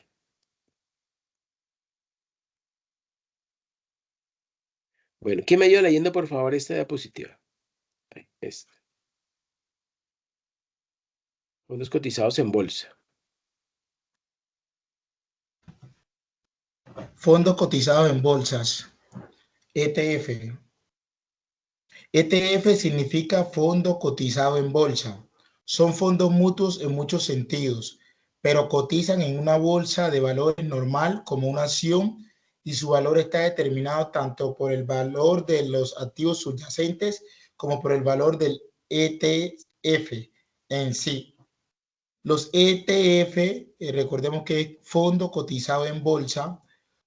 Bueno, ¿quién me ayuda leyendo, por favor, esta diapositiva? Este. Fondos cotizados en bolsa. Fondos cotizados en bolsas, ETF. ETF significa fondo cotizado en bolsa. Son fondos mutuos en muchos sentidos, pero cotizan en una bolsa de valores normal como una acción y su valor está determinado tanto por el valor de los activos subyacentes como por el valor del ETF en sí. Los ETF, recordemos que es fondo cotizado en bolsa,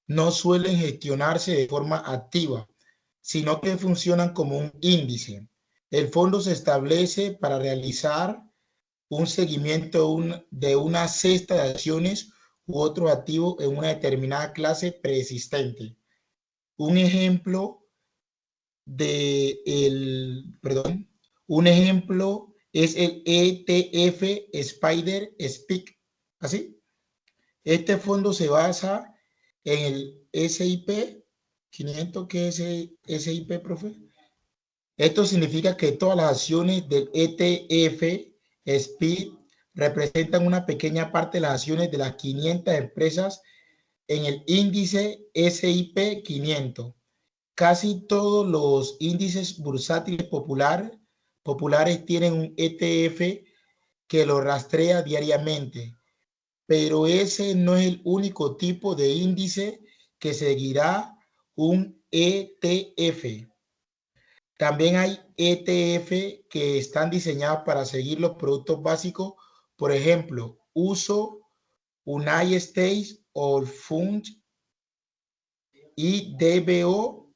no suelen gestionarse de forma activa, sino que funcionan como un índice. El fondo se establece para realizar un seguimiento de una cesta de acciones u otro activo en una determinada clase preexistente. Un ejemplo un ejemplo es el ETF Spider Speak. ¿Así? Este fondo se basa en el SIP 500, ¿qué es SIP, profe? Esto significa que todas las acciones del ETF SPID representan una pequeña parte de las acciones de las 500 empresas en el índice SIP 500. Casi todos los índices bursátiles populares tienen un ETF que lo rastrea diariamente, pero ese no es el único tipo de índice que seguirá un ETF. También hay ETF que están diseñados para seguir los productos básicos. Por ejemplo, USO, United States All Funds, IDBO,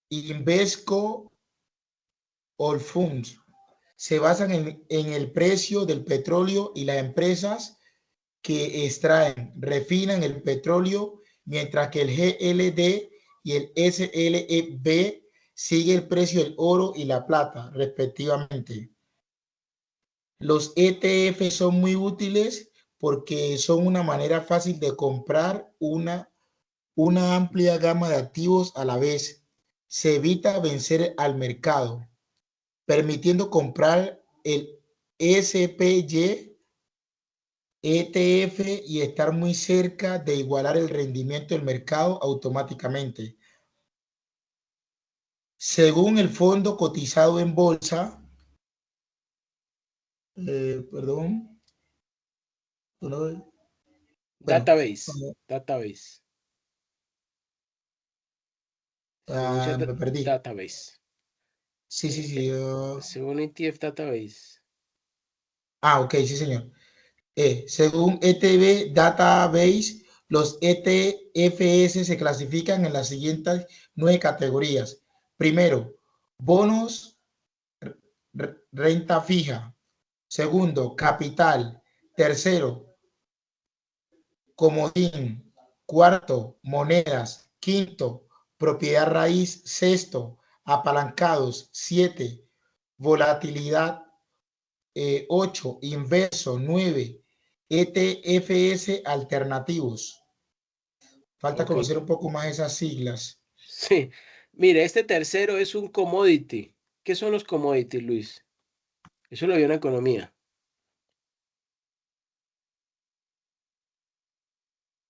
Invesco All Funds. Se basan en el precio del petróleo y las empresas que extraen, refinan el petróleo, mientras que el GLD y el SLB sigue el precio del oro y la plata, respectivamente. Los ETF son muy útiles porque son una manera fácil de comprar una amplia gama de activos a la vez. Se evita vencer al mercado, permitiendo comprar el SPY ETF y estar muy cerca de igualar el rendimiento del mercado automáticamente. Según el fondo cotizado en bolsa, perdón, bueno, Database. Se pronuncia me perdí. database. Sí. Según ETF Database. Ok, sí, señor. Según ETB Database, los ETFS se clasifican en las siguientes 9 categorías. Primero, bonos, renta fija. Segundo, capital. Tercero, comodín. Cuarto, monedas. Quinto, propiedad raíz. Sexto, apalancados. 7, volatilidad. 8, inverso. 9, ETFS alternativos. Falta conocer un poco más esas siglas. Sí, mire, este tercero es un commodity. ¿Qué son los commodities, Luis? Eso lo vio en economía.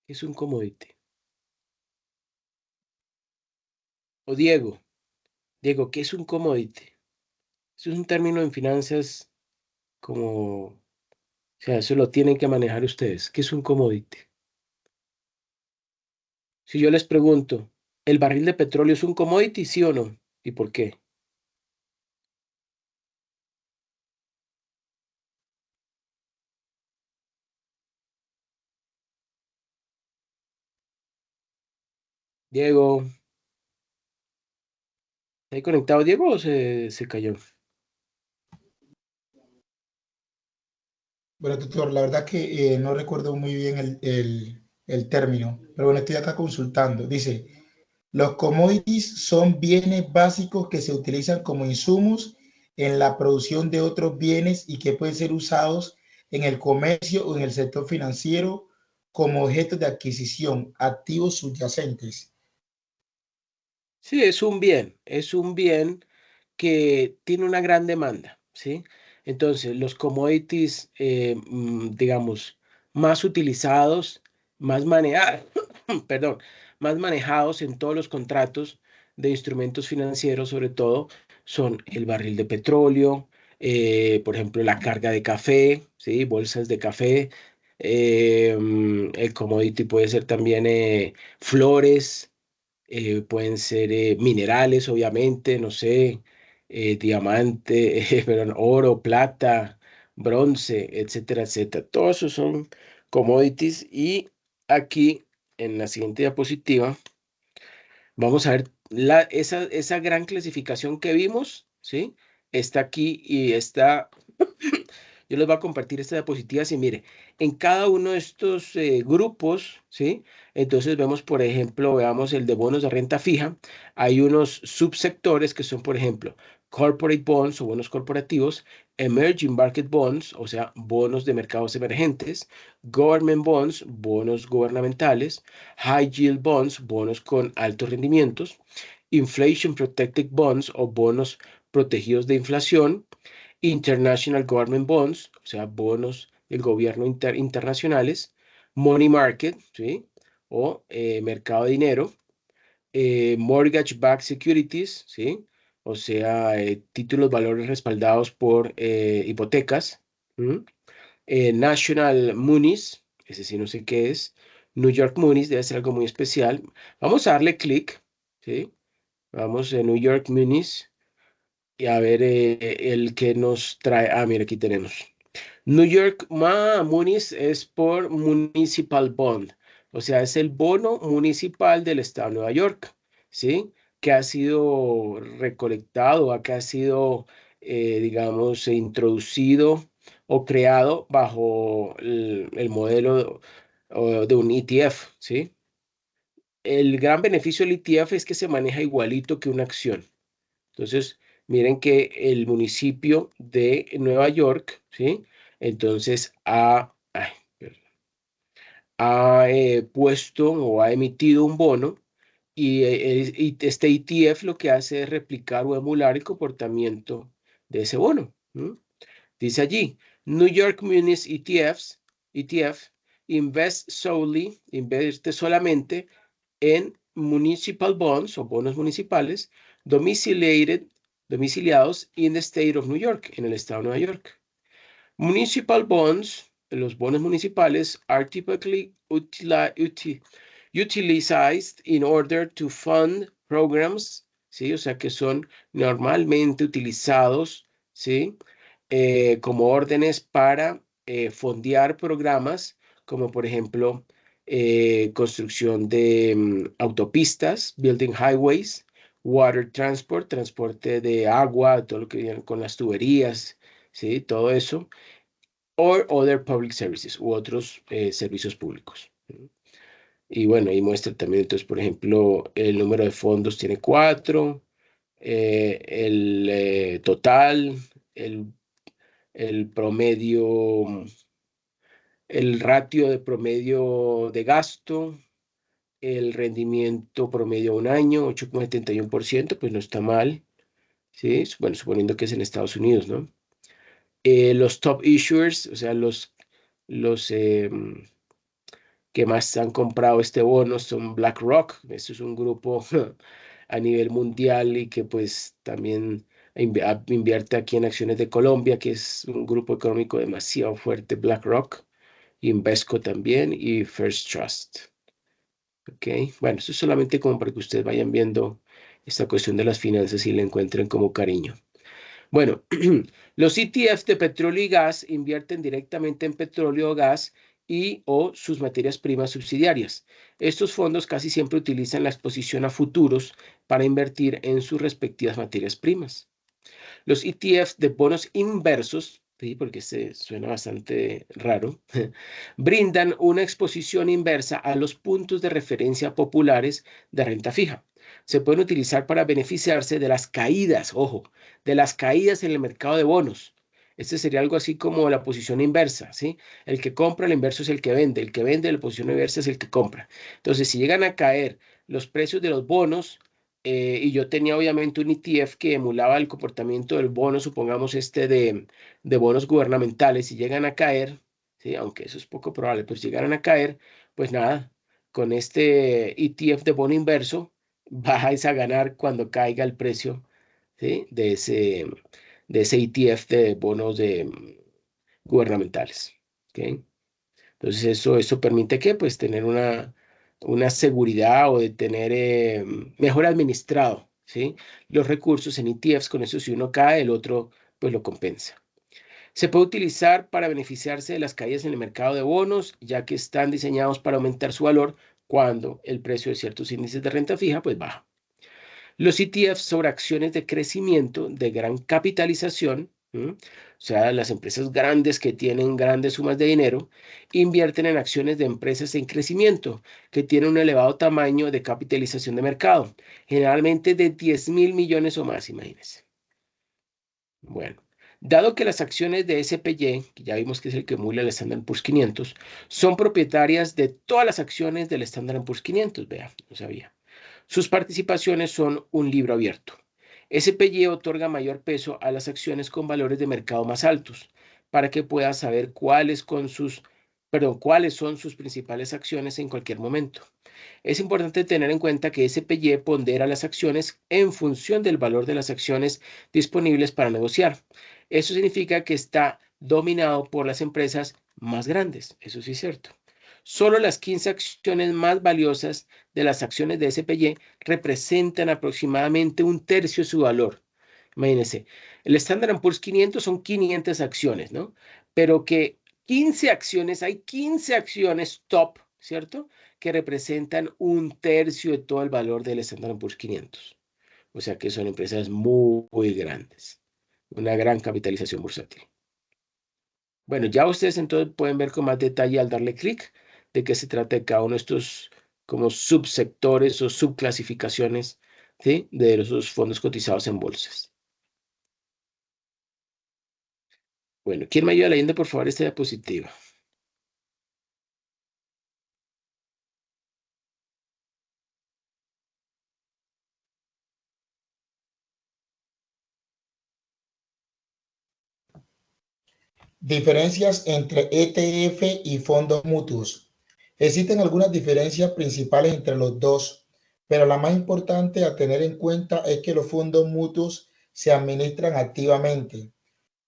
¿Qué es un commodity? O Diego, ¿qué es un commodity? Eso es un término en finanzas como, o sea, eso lo tienen que manejar ustedes. ¿Qué es un commodity? Si yo les pregunto, ¿el barril de petróleo es un commodity, sí o no? ¿Y por qué? Diego, ¿está ahí conectado Diego o se cayó? Bueno, tutor, la verdad que no recuerdo muy bien el término, pero bueno, estoy acá consultando. Dice, los commodities son bienes básicos que se utilizan como insumos en la producción de otros bienes y que pueden ser usados en el comercio o en el sector financiero como objetos de adquisición, activos subyacentes. Sí, es un bien que tiene una gran demanda, ¿sí? Entonces, los commodities, digamos, más utilizados, más manejados, perdón, más manejados en todos los contratos de instrumentos financieros, sobre todo, son el barril de petróleo, por ejemplo, la carga de café, ¿sí? Bolsas de café. El commodity puede ser también flores, pueden ser minerales, obviamente, no sé, diamante, perdón, oro, plata, bronce, etcétera, etcétera. Todos esos son commodities y aquí en la siguiente diapositiva vamos a ver esa gran clasificación que vimos, ¿sí? Está aquí y está. Yo les voy a compartir esta diapositiva. Y mire, en cada uno de estos grupos, ¿sí? Entonces vemos, por ejemplo, veamos el de bonos de renta fija. Hay unos subsectores que son, por ejemplo, corporate bonds o bonos corporativos, emerging market bonds, o sea, bonos de mercados emergentes, government bonds, bonos gubernamentales, high yield bonds, bonos con altos rendimientos, inflation protected bonds o bonos protegidos de inflación, international government bonds, o sea, bonos del gobierno internacionales, money market, ¿sí? O mercado de dinero, mortgage-backed securities, ¿sí? O sea, títulos, valores respaldados por hipotecas, ¿m? National Munis, ese sí no sé qué es, New York Munis, debe ser algo muy especial. Vamos a darle clic, ¿sí? Vamos a New York Munis. Y a ver, el que nos trae. Ah, mira, aquí tenemos. New York Munis es por Municipal Bond, o sea, es el bono municipal del estado de Nueva York, ¿sí? Que ha sido recolectado, que ha sido, digamos, introducido o creado bajo el modelo de un ETF, ¿sí? El gran beneficio del ETF es que se maneja igualito que una acción. Entonces, miren que el municipio de Nueva York, ¿sí? Entonces ha puesto o ha emitido un bono y este ETF lo que hace es replicar o emular el comportamiento de ese bono. Dice allí, New York Munis ETF invierte solamente en municipal bonds o bonos municipales domiciliados in the state of New York, en el estado de Nueva York. Municipal bonds, los bonos municipales, are typically utilized in order to fund programs, ¿sí? O sea que son normalmente utilizados, ¿sí? Como órdenes para fondear programas, como por ejemplo construcción de autopistas, building highways, water transport, transporte de agua, todo lo que viene con las tuberías, ¿sí? Todo eso, or other public services, u otros servicios públicos. Y bueno, ahí muestra también, entonces, por ejemplo, el número de fondos tiene 4, el total, el, el promedio, el ratio de promedio de gasto, el rendimiento promedio a un año, 8,71%, pues no está mal, ¿sí? Bueno, suponiendo que es en Estados Unidos, ¿no? Los top issuers, o sea, los que más han comprado este bono son BlackRock. Esto es un grupo a nivel mundial y que pues también invierte aquí en acciones de Colombia, que es un grupo económico demasiado fuerte, BlackRock, Invesco también y First Trust. Ok, bueno, eso es solamente como para que ustedes vayan viendo esta cuestión de las finanzas y le encuentren como cariño. Bueno, los ETFs de petróleo y gas invierten directamente en petróleo o gas y o sus materias primas subsidiarias. Estos fondos casi siempre utilizan la exposición a futuros para invertir en sus respectivas materias primas. Los ETFs de bonos inversos, ¿sí? Porque se suena bastante raro, brindan una exposición inversa a los puntos de referencia populares de renta fija. Se pueden utilizar para beneficiarse de las caídas, ojo, de las caídas en el mercado de bonos. Este sería algo así como la posición inversa, ¿sí? El que compra, el inverso es el que vende, la posición inversa es el que compra. Entonces, si llegan a caer los precios de los bonos, y yo tenía obviamente un ETF que emulaba el comportamiento del bono, supongamos de bonos gubernamentales, si llegan a caer, ¿sí? Aunque eso es poco probable, pues si llegaran a caer, pues nada, con este ETF de bono inverso, vais a ganar cuando caiga el precio, ¿sí? de ese ETF de bonos gubernamentales. ¿Ok? Entonces eso permite que pues tener una seguridad o de tener mejor administrado, ¿sí? Los recursos en ETFs, con eso si uno cae, el otro pues lo compensa. Se puede utilizar para beneficiarse de las caídas en el mercado de bonos, ya que están diseñados para aumentar su valor cuando el precio de ciertos índices de renta fija pues baja. Los ETFs sobre acciones de crecimiento de gran capitalización, o sea, las empresas grandes que tienen grandes sumas de dinero, invierten en acciones de empresas en crecimiento que tienen un elevado tamaño de capitalización de mercado, generalmente de 10.000 millones o más, imagínense. Bueno, dado que las acciones de SPY, que ya vimos que es el que emula el Standard & Poor's 500, son propietarias de todas las acciones del Standard & Poor's 500, vea, no sabía. Sus participaciones son un libro abierto. SPY otorga mayor peso a las acciones con valores de mercado más altos para que pueda saber cuáles son sus principales acciones en cualquier momento. Es importante tener en cuenta que SPY pondera las acciones en función del valor de las acciones disponibles para negociar. Eso significa que está dominado por las empresas más grandes. Eso sí es cierto. Solo las 15 acciones más valiosas de las acciones de SPY representan aproximadamente un tercio de su valor. Imagínense, el Standard & Poor's 500 son 500 acciones, ¿no? Pero que 15 acciones, hay 15 acciones top, ¿cierto? Que representan 1/3 de todo el valor del Standard & Poor's 500. O sea que son empresas muy, muy grandes. Una gran capitalización bursátil. Bueno, ya ustedes entonces pueden ver con más detalle al darle clic de qué se trata de cada uno de estos como subsectores o subclasificaciones, ¿sí? De los fondos cotizados en bolsas. Bueno, ¿quién me ayuda leyendo por favor esta diapositiva? Diferencias entre ETF y fondos mutuos. Existen algunas diferencias principales entre los dos, pero la más importante a tener en cuenta es que los fondos mutuos se administran activamente,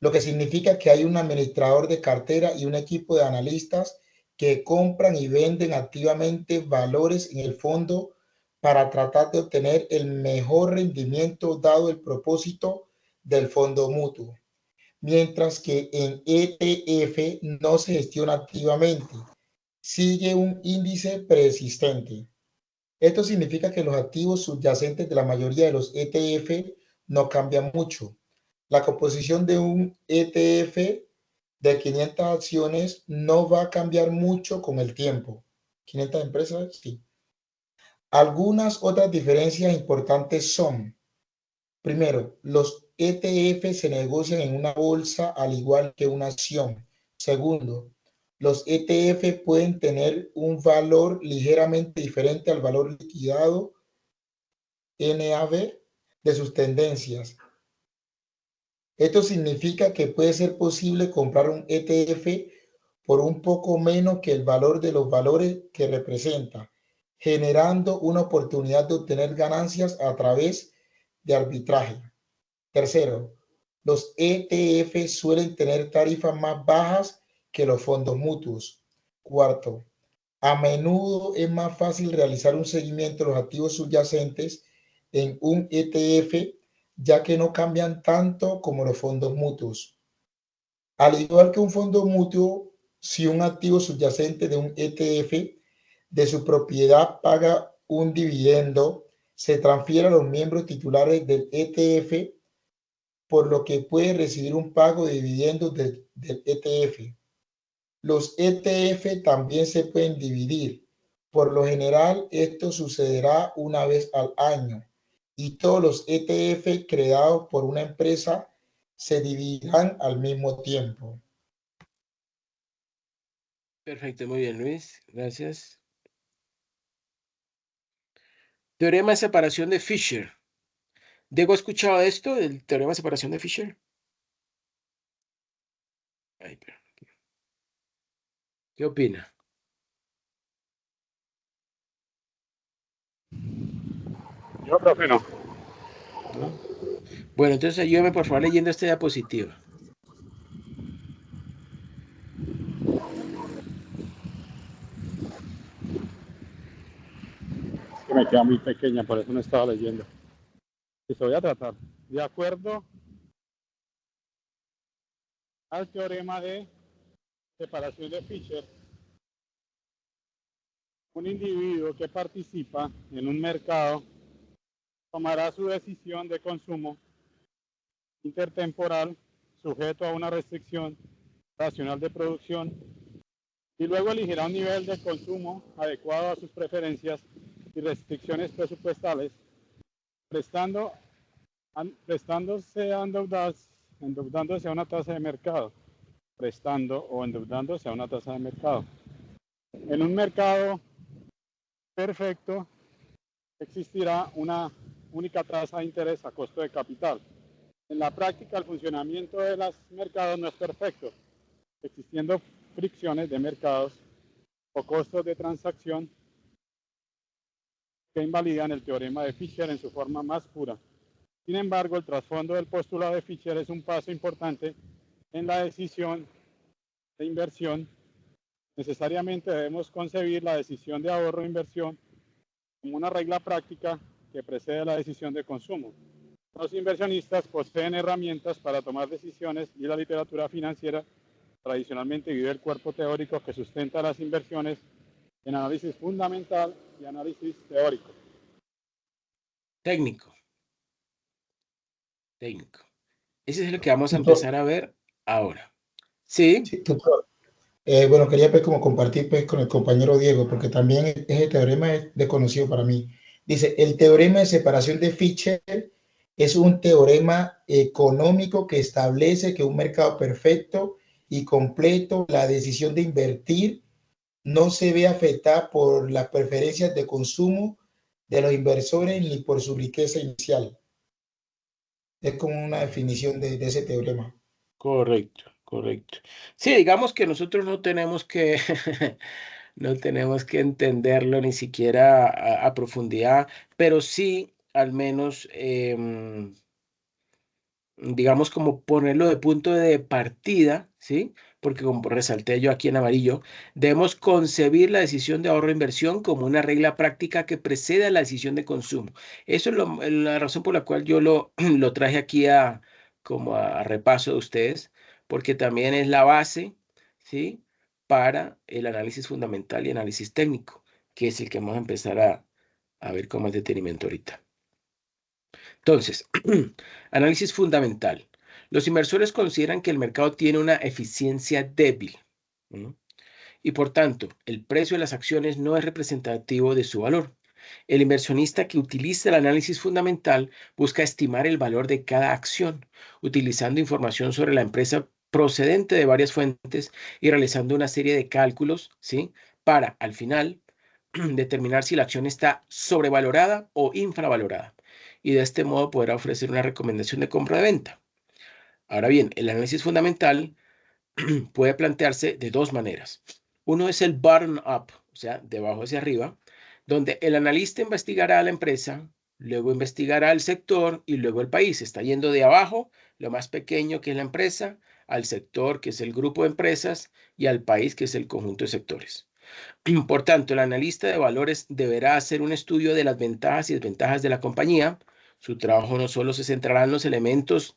lo que significa que hay un administrador de cartera y un equipo de analistas que compran y venden activamente valores en el fondo para tratar de obtener el mejor rendimiento dado el propósito del fondo mutuo, mientras que en ETF no se gestiona activamente, sigue un índice persistente. Esto significa que los activos subyacentes de la mayoría de los ETF no cambian mucho. La composición de un ETF de 500 acciones no va a cambiar mucho con el tiempo. 500 empresas, sí. Algunas otras diferencias importantes son: primero, los ETF se negocian en una bolsa al igual que una acción. Segundo, los ETF pueden tener un valor ligeramente diferente al valor liquidado NAV de sus tendencias. Esto significa que puede ser posible comprar un ETF por un poco menos que el valor de los valores que representa, generando una oportunidad de obtener ganancias a través de arbitraje. Tercero, los ETF suelen tener tarifas más bajas que los fondos mutuos. Cuarto, a menudo es más fácil realizar un seguimiento de los activos subyacentes en un ETF, ya que no cambian tanto como los fondos mutuos. Al igual que un fondo mutuo, si un activo subyacente de un ETF de su propiedad paga un dividendo, se transfiere a los miembros titulares del ETF, por lo que puede recibir un pago de dividendos del ETF. Los ETF también se pueden dividir. Por lo general, esto sucederá una vez al año y todos los ETF creados por una empresa se dividirán al mismo tiempo. Perfecto, muy bien, Luis. Gracias. Teorema de separación de Fisher. ¿Diego ha escuchado esto, del teorema de separación de Fisher? Ay, ¿qué opina? Yo, profe, no. ¿No? Bueno, entonces ayúdame por favor leyendo esta diapositiva. Es que me queda muy pequeña, por eso no estaba leyendo. Eso voy a tratar. De acuerdo al teorema de separación de Fisher, un individuo que participa en un mercado tomará su decisión de consumo intertemporal sujeto a una restricción racional de producción y luego elegirá un nivel de consumo adecuado a sus preferencias y restricciones presupuestales, endeudándose a una tasa de mercado, prestando o endeudándose a una tasa de mercado. En un mercado perfecto existirá una única tasa de interés a costo de capital. En la práctica, el funcionamiento de los mercados no es perfecto, existiendo fricciones de mercados o costos de transacción que invalidan el teorema de Fisher en su forma más pura. Sin embargo, el trasfondo del postulado de Fisher es un paso importante en la decisión de inversión. Necesariamente debemos concebir la decisión de ahorro e inversión como una regla práctica que precede la decisión de consumo. Los inversionistas poseen herramientas para tomar decisiones y la literatura financiera tradicionalmente vive el cuerpo teórico que sustenta las inversiones en análisis fundamental y análisis teórico. Técnico. Técnico. Ese es lo que vamos a empezar a ver ahora. ¿Sí? Sí, tutor. Bueno, quería pues como compartir pues con el compañero Diego, porque también ese teorema es desconocido para mí. Dice, el teorema de separación de Fisher es un teorema económico que establece que un mercado perfecto y completo, la decisión de invertir, no se ve afectada por las preferencias de consumo de los inversores ni por su riqueza inicial. Es como una definición de ese teorema. Correcto, correcto. Sí, digamos que nosotros no tenemos que, no tenemos que entenderlo ni siquiera a profundidad, pero sí al menos digamos, como ponerlo de punto de partida, ¿sí? Porque como resalté yo aquí en amarillo, debemos concebir la decisión de ahorro e inversión como una regla práctica que precede a la decisión de consumo. Eso es la razón por la cual yo lo traje aquí como a repaso de ustedes, porque también es la base, ¿sí? Para el análisis fundamental y análisis técnico, que es el que vamos a empezar a ver con más detenimiento ahorita. Entonces, análisis fundamental. Los inversores consideran que el mercado tiene una eficiencia débil, ¿no? Y por tanto, el precio de las acciones no es representativo de su valor. El inversionista que utiliza el análisis fundamental busca estimar el valor de cada acción, utilizando información sobre la empresa procedente de varias fuentes y realizando una serie de cálculos, ¿sí? Para, al final, determinar si la acción está sobrevalorada o infravalorada y de este modo podrá ofrecer una recomendación de compra o de venta. Ahora bien, el análisis fundamental puede plantearse de dos maneras. Uno es el bottom-up, o sea, de abajo hacia arriba, donde el analista investigará a la empresa, luego investigará el sector y luego el país. Está yendo de abajo, lo más pequeño que es la empresa, al sector que es el grupo de empresas y al país que es el conjunto de sectores. Por tanto, el analista de valores deberá hacer un estudio de las ventajas y desventajas de la compañía. Su trabajo no solo se centrará en los elementos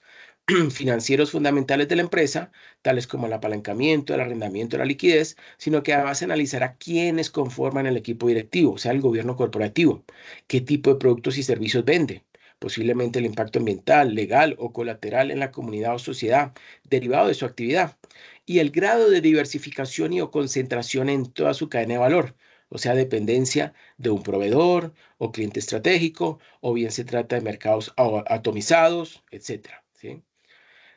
financieros fundamentales de la empresa, tales como el apalancamiento, el arrendamiento, la liquidez, sino que además analizará quiénes conforman el equipo directivo, o sea, el gobierno corporativo, qué tipo de productos y servicios vende, posiblemente el impacto ambiental, legal o colateral en la comunidad o sociedad derivado de su actividad, y el grado de diversificación y o concentración en toda su cadena de valor, o sea, dependencia de un proveedor o cliente estratégico, o bien se trata de mercados atomizados, etcétera, ¿sí?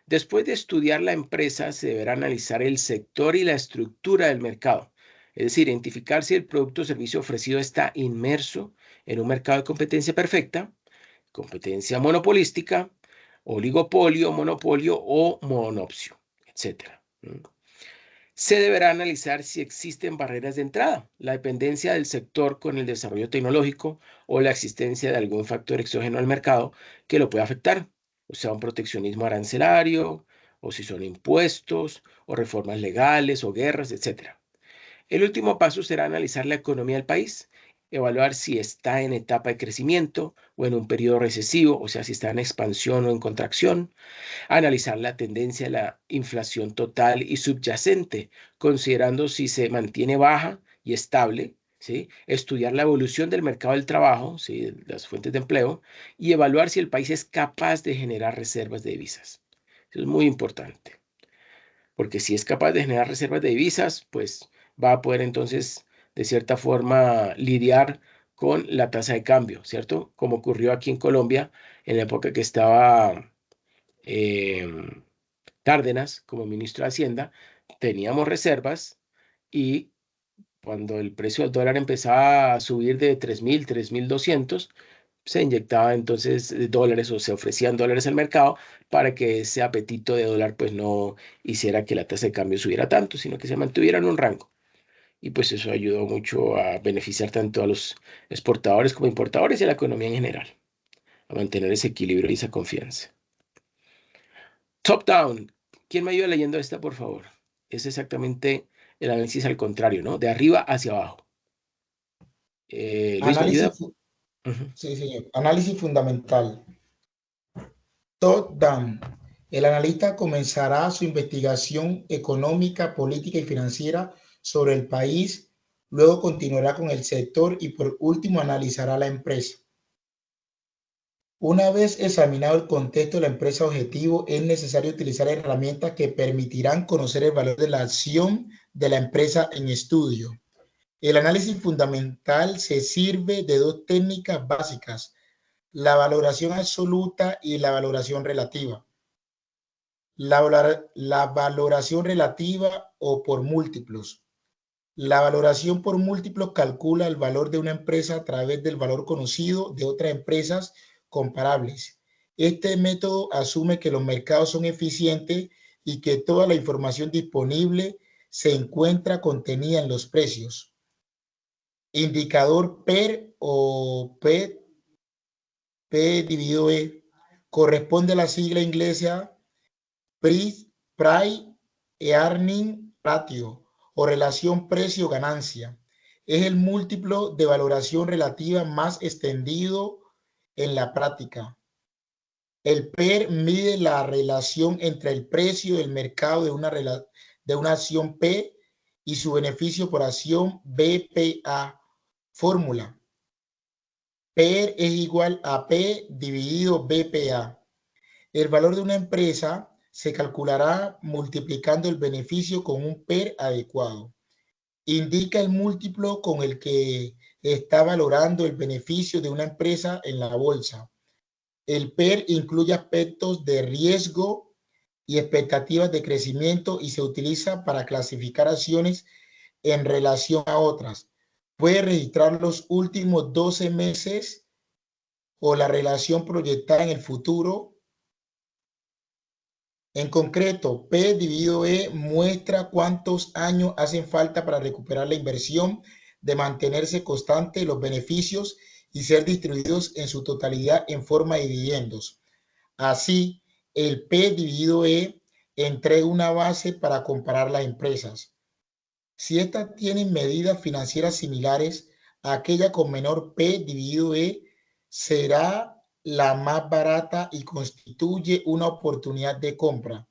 Después de estudiar la empresa, se deberá analizar el sector y la estructura del mercado, es decir, identificar si el producto o servicio ofrecido está inmerso en un mercado de competencia perfecta, competencia monopolística, oligopolio, monopolio o monopsio, etcétera. Se deberá analizar si existen barreras de entrada, la dependencia del sector con el desarrollo tecnológico o la existencia de algún factor exógeno al mercado que lo pueda afectar, o sea, un proteccionismo arancelario, o si son impuestos, o reformas legales, o guerras, etc. El último paso será analizar la economía del país, evaluar si está en etapa de crecimiento o en un periodo recesivo, o sea, si está en expansión o en contracción, analizar la tendencia de la inflación total y subyacente, considerando si se mantiene baja y estable, ¿sí? Estudiar la evolución del mercado del trabajo, ¿sí? Las fuentes de empleo, y evaluar si el país es capaz de generar reservas de divisas. Eso es muy importante, porque si es capaz de generar reservas de divisas, pues va a poder entonces, de cierta forma, lidiar con la tasa de cambio, ¿cierto? Como ocurrió aquí en Colombia en la época que estaba em, Cárdenas como ministro de Hacienda, teníamos reservas y cuando el precio del dólar empezaba a subir de 3.000, 3.200, se inyectaba entonces dólares o se ofrecían dólares al mercado para que ese apetito de dólar pues no hiciera que la tasa de cambio subiera tanto, sino que se mantuviera en un rango. Y pues eso ayudó mucho a beneficiar tanto a los exportadores como importadores y a la economía en general, a mantener ese equilibrio y esa confianza. Top down. ¿Quién me ayuda leyendo esta, por favor? Es exactamente el análisis al contrario, ¿no? De arriba hacia abajo. Luis, ¿me ayuda? Análisis, Ujú. sí, señor. Análisis fundamental. Top-down. El analista comenzará su investigación económica, política y financiera sobre el país, luego continuará con el sector y por último analizará la empresa. Una vez examinado el contexto de la empresa objetivo, es necesario utilizar herramientas que permitirán conocer el valor de la acción de la empresa en estudio. El análisis fundamental se sirve de dos técnicas básicas, la valoración absoluta y la valoración relativa. La valoración relativa o por múltiplos. La valoración por múltiplos calcula el valor de una empresa a través del valor conocido de otras empresas comparables. Este método asume que los mercados son eficientes y que toda la información disponible se encuentra contenida en los precios. Indicador PER o P dividido E corresponde a la sigla inglesa Price Earning Ratio o relación precio-ganancia. Es el múltiplo de valoración relativa más extendido en la práctica. El PER mide la relación entre el precio del mercado de una acción P y su beneficio por acción BPA. Fórmula. PER es igual a P dividido BPA. El valor de una empresa se calculará multiplicando el beneficio con un PER adecuado. Indica el múltiplo con el que está valorando el beneficio de una empresa en la bolsa. El PER incluye aspectos de riesgo y expectativas de crecimiento y se utiliza para clasificar acciones en relación a otras. Puede registrar los últimos 12 meses o la relación proyectada en el futuro. En concreto, P dividido E muestra cuántos años hacen falta para recuperar la inversión, de mantenerse constante los beneficios y ser distribuidos en su totalidad en forma de dividendos. Así, el P dividido E entrega una base para comparar las empresas. Si estas tienen medidas financieras similares, aquella con menor P dividido E será la más barata y constituye una oportunidad de compra.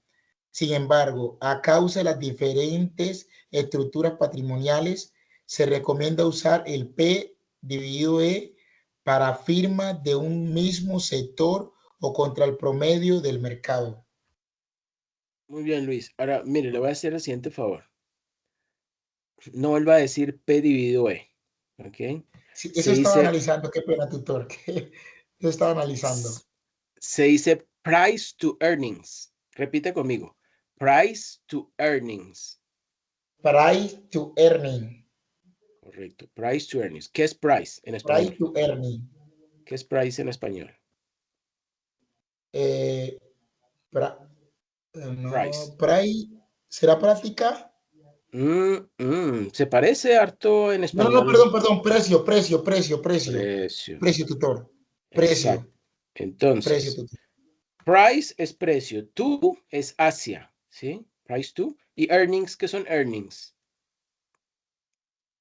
Sin embargo, a causa de las diferentes estructuras patrimoniales, se recomienda usar el P dividido E para firmas de un mismo sector o contra el promedio del mercado. Muy bien, Luis. Ahora, mire, le voy a hacer el siguiente favor. No vuelva a decir P dividido E. ¿Ok? Sí, eso Se estaba dice, analizando, qué pena, tutor, que eso estaba analizando. se dice price to earnings. Repite conmigo. Price to earnings. Price to earning. Correcto. Price to earnings. ¿Qué es price en Price español? to earning. ¿Qué es price en español? No, Price. price, ¿será práctica? Se parece harto en No, español. perdón, precio, Precio. tutor, Exacto. precio, Entonces, tutor. price es precio. To es hacia. ¿Sí? Price to. Y earnings, ¿qué son earnings?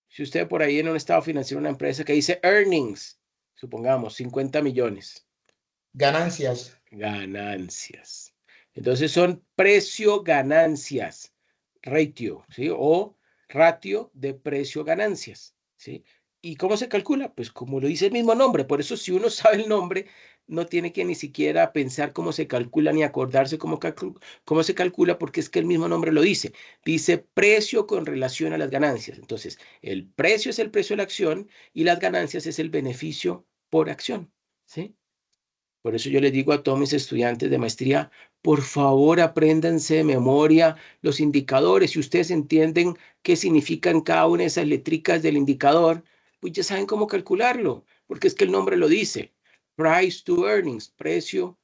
Si usted por ahí en un estado financiero, una empresa que dice earnings, supongamos 50 millones. Ganancias. Ganancias. Entonces son precio-ganancias, ratio, ¿sí? O ratio de precio-ganancias, ¿sí? ¿Y cómo se calcula? Pues como lo dice el mismo nombre. Por eso si uno sabe el nombre, no tiene que ni siquiera pensar cómo se calcula ni acordarse cómo se calcula, porque es que el mismo nombre lo dice. Dice precio con relación a las ganancias. Entonces, el precio es el precio de la acción y las ganancias es el beneficio por acción, ¿sí? Por eso yo les digo a todos mis estudiantes de maestría, por favor apréndanse de memoria los indicadores. Si ustedes entienden qué significan cada una de esas letricas del indicador, pues ya saben cómo calcularlo, porque es que el nombre lo dice. Price to earnings, precio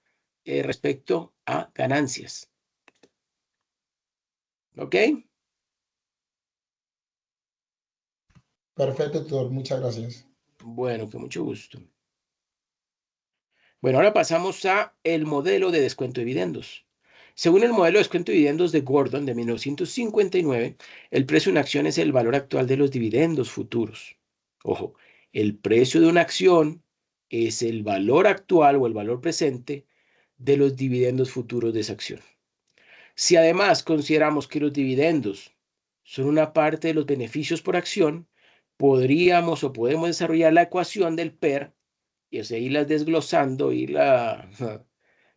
respecto a ganancias. ¿Ok? Perfecto, tutor, muchas gracias. Bueno, con mucho gusto. Bueno, ahora pasamos a el modelo de descuento de dividendos. Según el modelo de descuento de dividendos de Gordon de 1959, el precio de una acción es el valor actual de los dividendos futuros. Ojo, el precio de una acción es el valor actual o el valor presente de los dividendos futuros de esa acción. Si además consideramos que los dividendos son una parte de los beneficios por acción, podríamos o podemos desarrollar la ecuación del PER y así irlas desglosando, irla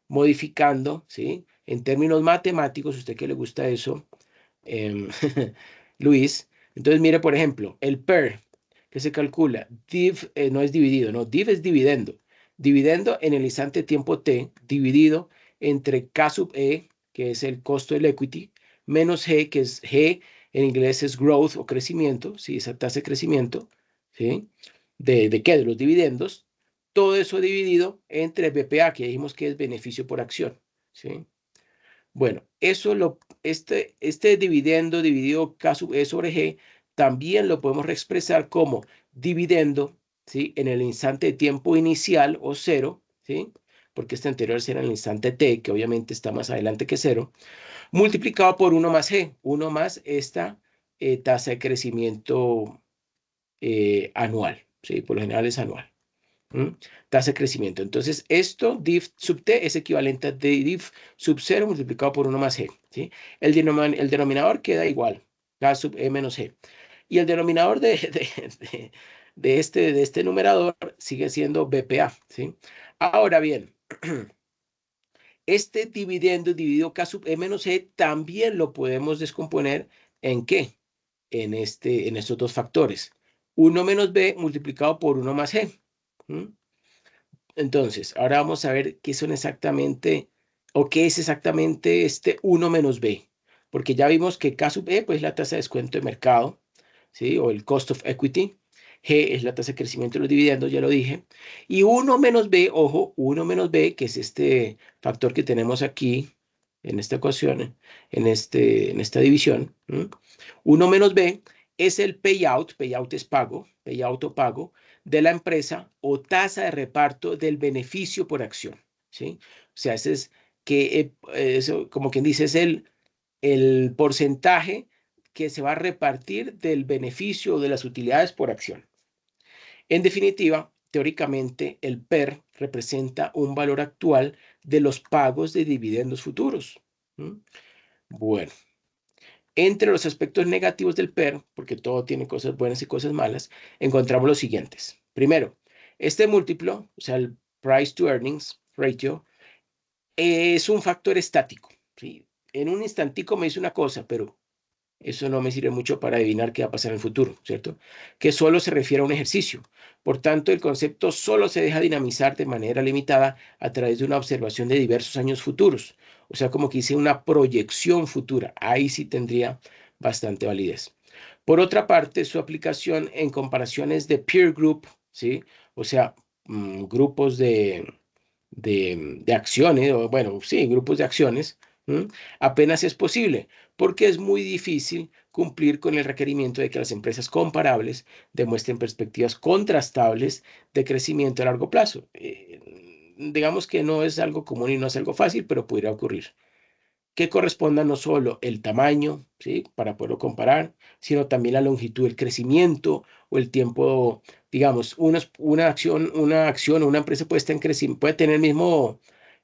modificando, ¿sí? En términos matemáticos, a usted que le gusta eso, Luis. Entonces, mire, por ejemplo, el PER, que se calcula, div, no es dividido, no, div es dividendo. Dividendo en el instante de tiempo t, dividido entre K sub E, que es el costo del equity, menos G, que es G, en inglés es growth o crecimiento, ¿sí? Esa tasa de crecimiento, ¿sí? ¿De qué? De los dividendos. Todo eso dividido entre BPA, que dijimos que es beneficio por acción, ¿sí? Bueno, este dividendo dividido K sub E sobre G, también lo podemos expresar como dividendo, ¿sí? En el instante de tiempo inicial o cero, ¿sí? Porque este anterior será en el instante t, que obviamente está más adelante que cero, multiplicado por 1 más G, 1 más esta tasa de crecimiento anual, ¿sí? Por lo general es anual. Tasa de crecimiento. Entonces, esto, div sub t, es equivalente a div sub 0 multiplicado por 1 más g. ¿Sí? El denominador queda igual, k sub e menos g. Y el denominador de este numerador sigue siendo BPA. ¿Sí? Ahora bien, este dividendo dividido k sub e menos g también lo podemos descomponer ¿en qué? En estos dos factores. 1 menos b multiplicado por 1 más g. Entonces, ahora vamos a ver qué son exactamente, o qué es exactamente este 1 menos B. Porque ya vimos que K sub E, pues, es la tasa de descuento de mercado, ¿sí? O el cost of equity. G es la tasa de crecimiento de los dividendos, ya lo dije. Y 1 menos B, ojo, 1 menos B, que es este factor que tenemos aquí, en esta ecuación, en esta división. 1 menos B es el payout, payout es pago, payout o pago, de la empresa o tasa de reparto del beneficio por acción, ¿sí? O sea, ese es que, eso, como quien dice, es el porcentaje que se va a repartir del beneficio o de las utilidades por acción. En definitiva, teóricamente, el PER representa un valor actual de los pagos de dividendos futuros. Bueno, entre los aspectos negativos del PER, porque todo tiene cosas buenas y cosas malas, encontramos los siguientes. Primero, este múltiplo, o sea, el price to earnings ratio, es un factor estático, ¿sí? En un instantico me dice una cosa, pero eso no me sirve mucho para adivinar qué va a pasar en el futuro, ¿cierto? Que solo se refiere a un ejercicio. Por tanto, el concepto solo se deja dinamizar de manera limitada a través de una observación de diversos años futuros. O sea, como que hice una proyección futura. Ahí sí tendría bastante validez. Por otra parte, su aplicación en comparaciones de peer group, ¿sí? O sea, grupos de acciones, o bueno, sí, grupos de acciones, apenas es posible, porque es muy difícil cumplir con el requerimiento de que las empresas comparables demuestren perspectivas contrastables de crecimiento a largo plazo. Digamos que no es algo común y no es algo fácil, pero pudiera ocurrir. Que corresponda no solo el tamaño, ¿sí? Para poderlo comparar, sino también la longitud del crecimiento o el tiempo, digamos, una acción o una empresa puede estar en crecimiento, puede tener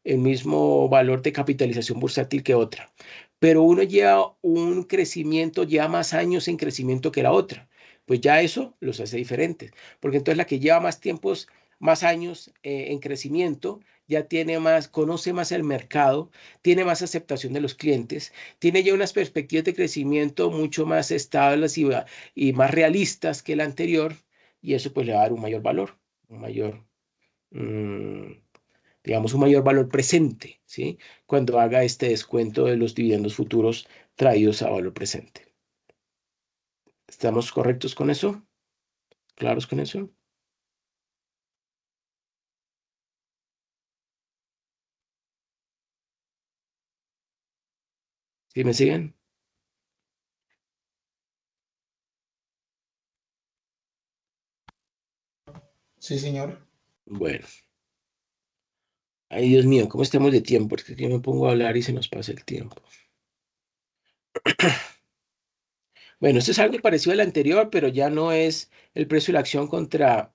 el mismo valor de capitalización bursátil que otra, pero uno lleva un crecimiento, lleva más años en crecimiento que la otra, pues ya eso los hace diferentes, porque entonces la que lleva más años en crecimiento, ya tiene más, conoce más el mercado, tiene más aceptación de los clientes, tiene ya unas perspectivas de crecimiento mucho más estables y más realistas que el anterior, y eso pues le va a dar un mayor valor, un mayor, digamos, un mayor valor presente, ¿sí? Cuando haga este descuento de los dividendos futuros traídos a valor presente. ¿Estamos correctos con eso? ¿Claros con eso? ¿Sí me siguen? Sí, señor. Bueno. Ay, Dios mío, ¿cómo estamos de tiempo? Es que yo me pongo a hablar y se nos pasa el tiempo. Bueno, esto es algo parecido al anterior, pero ya no es el precio de la acción contra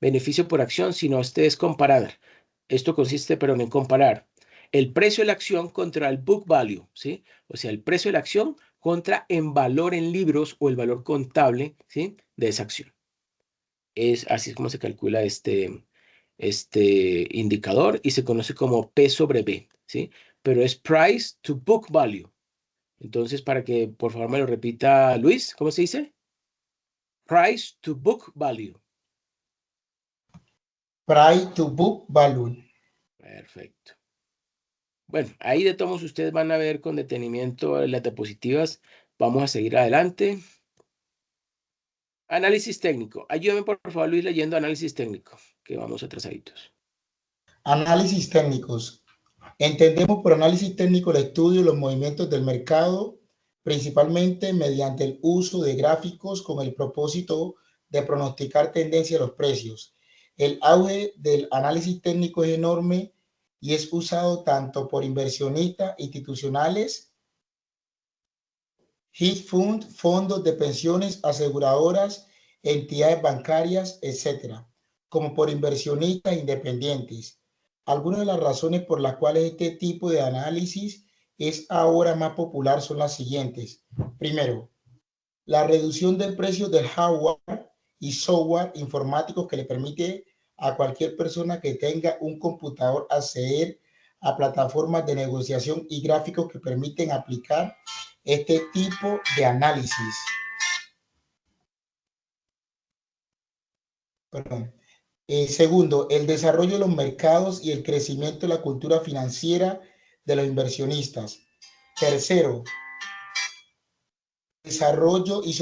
beneficio por acción, sino este es comparar. Esto consiste, pero en comparar el precio de la acción contra el book value, ¿sí? O sea, el precio de la acción contra en valor en libros o el valor contable, ¿sí? De esa acción. Así es como se calcula este indicador y se conoce como P sobre B, ¿sí? Pero es price to book value. Entonces, para que por favor me lo repita Luis, ¿cómo se dice? Price to book value. Price to book value. Perfecto. Bueno, ahí de todos ustedes van a ver con detenimiento las diapositivas. Vamos a seguir adelante. Análisis técnico. Ayúdame por favor, Luis, leyendo análisis técnico, que vamos atrasaditos. Análisis técnicos. Entendemos por análisis técnico el estudio de los movimientos del mercado, principalmente mediante el uso de gráficos con el propósito de pronosticar tendencia de los precios. El auge del análisis técnico es enorme y es usado tanto por inversionistas institucionales, hedge funds, fondos de pensiones, aseguradoras, entidades bancarias, etcétera, como por inversionistas independientes. Algunas de las razones por las cuales este tipo de análisis es ahora más popular son las siguientes. Primero, la reducción del precio del hardware y software informáticos que le permite a cualquier persona que tenga un computador acceder a plataformas de negociación y gráficos que permiten aplicar este tipo de análisis. Perdón. Segundo, el desarrollo de los mercados y el crecimiento de la cultura financiera de los inversionistas. Tercero, desarrollo y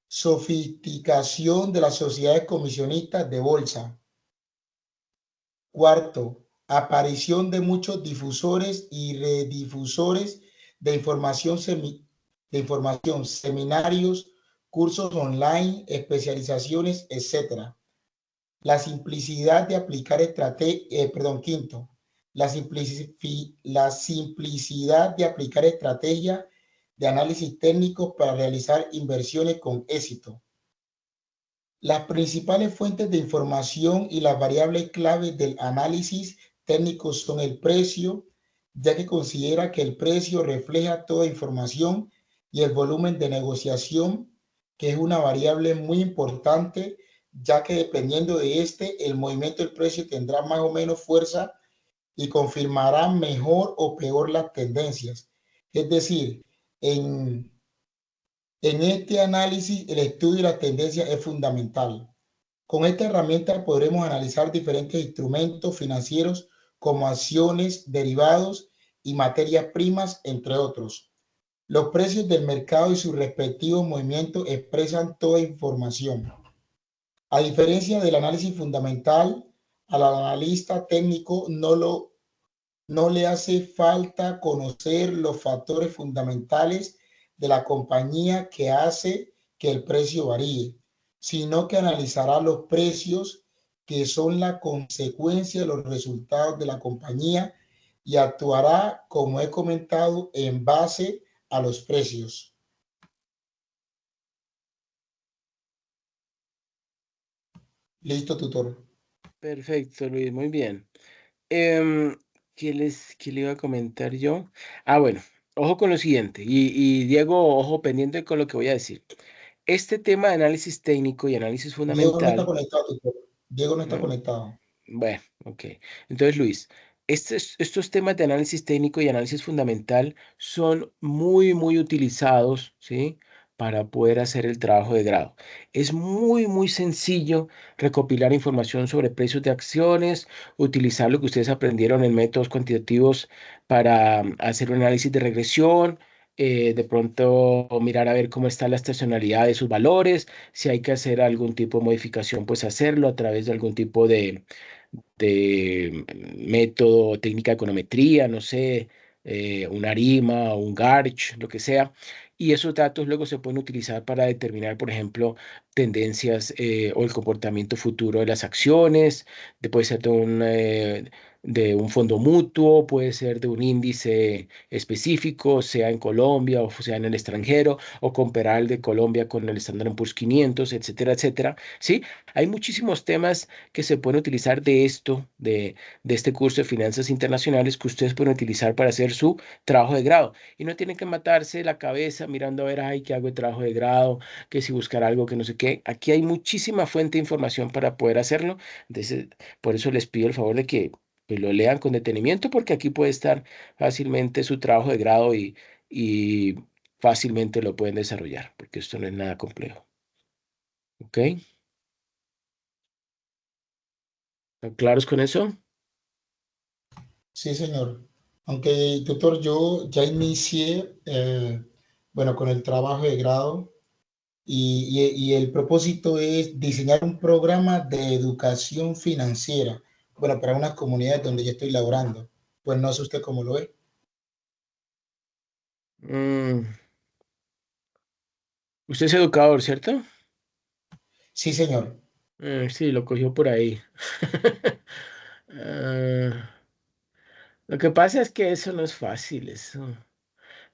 sofisticación de las sociedades comisionistas de bolsa. Cuarto, aparición de muchos difusores y redifusores de información, seminarios, cursos online, especializaciones, etc. La simplicidad de aplicar quinto, la simplicidad de aplicar estrategias de análisis técnicos para realizar inversiones con éxito. Las principales fuentes de información y las variables claves del análisis técnico son el precio, ya que considera que el precio refleja toda información, y el volumen de negociación, que es una variable muy importante, ya que dependiendo de el movimiento del precio tendrá más o menos fuerza y confirmará mejor o peor las tendencias. Es decir, en este análisis, el estudio de las tendencias es fundamental. Con esta herramienta podremos analizar diferentes instrumentos financieros como acciones, derivados y materias primas, entre otros. Los precios del mercado y sus respectivos movimientos expresan toda información. A diferencia del análisis fundamental, al analista técnico no le hace falta conocer los factores fundamentales de la compañía que hace que el precio varíe, sino que analizará los precios que son la consecuencia de los resultados de la compañía y actuará, como he comentado, en base a los precios. Listo, tutor. Perfecto, Luis, muy bien. Em, ¿qué le iba a comentar yo? Ah, bueno, ojo con lo siguiente. Y Diego, ojo pendiente con lo que voy a decir. Este tema de análisis técnico y análisis Diego no está fundamental, conectado, tutor. Diego no está ¿no? conectado. Bueno, ok. Entonces, Luis, estos temas de análisis técnico y análisis fundamental son muy utilizados, ¿sí? Para poder hacer el trabajo de grado. Es muy sencillo recopilar información sobre precios de acciones, utilizar lo que ustedes aprendieron en métodos cuantitativos para hacer un análisis de regresión, de pronto mirar a ver cómo está la estacionalidad de sus valores, si hay que hacer algún tipo de modificación, pues hacerlo a través de algún tipo de método, técnica de econometría, no sé, un ARIMA, un GARCH, lo que sea. Y esos datos luego se pueden utilizar para determinar, por ejemplo, tendencias o el comportamiento futuro de las acciones, puede ser de un fondo mutuo, puede ser de un índice específico, sea en Colombia o sea en el extranjero, o comparar el de Colombia con el Standard Poor's 500, etcétera, etcétera. ¿Sí? Hay muchísimos temas que se pueden utilizar de esto, de este curso de finanzas internacionales que ustedes pueden utilizar para hacer su trabajo de grado. Y no tienen que matarse la cabeza mirando a ver, ay, ¿qué hago de trabajo de grado? Que si buscar algo que no sé qué. Aquí hay muchísima fuente de información para poder hacerlo. Entonces, por eso les pido el favor de que pues, lo lean con detenimiento, porque aquí puede estar fácilmente su trabajo de grado y fácilmente lo pueden desarrollar, porque esto no es nada complejo. ¿Ok? ¿Están claros con eso? Sí, señor. Aunque, tutor, yo ya inicié, bueno, con el trabajo de grado y el propósito es diseñar un programa de educación financiera, bueno, para unas comunidades donde yo estoy laborando. Pues no sé usted cómo lo ve. Mm, usted es educador, ¿cierto? Sí, señor. Sí, lo cogió por ahí. Ah, lo que pasa es que eso no es fácil. Eso,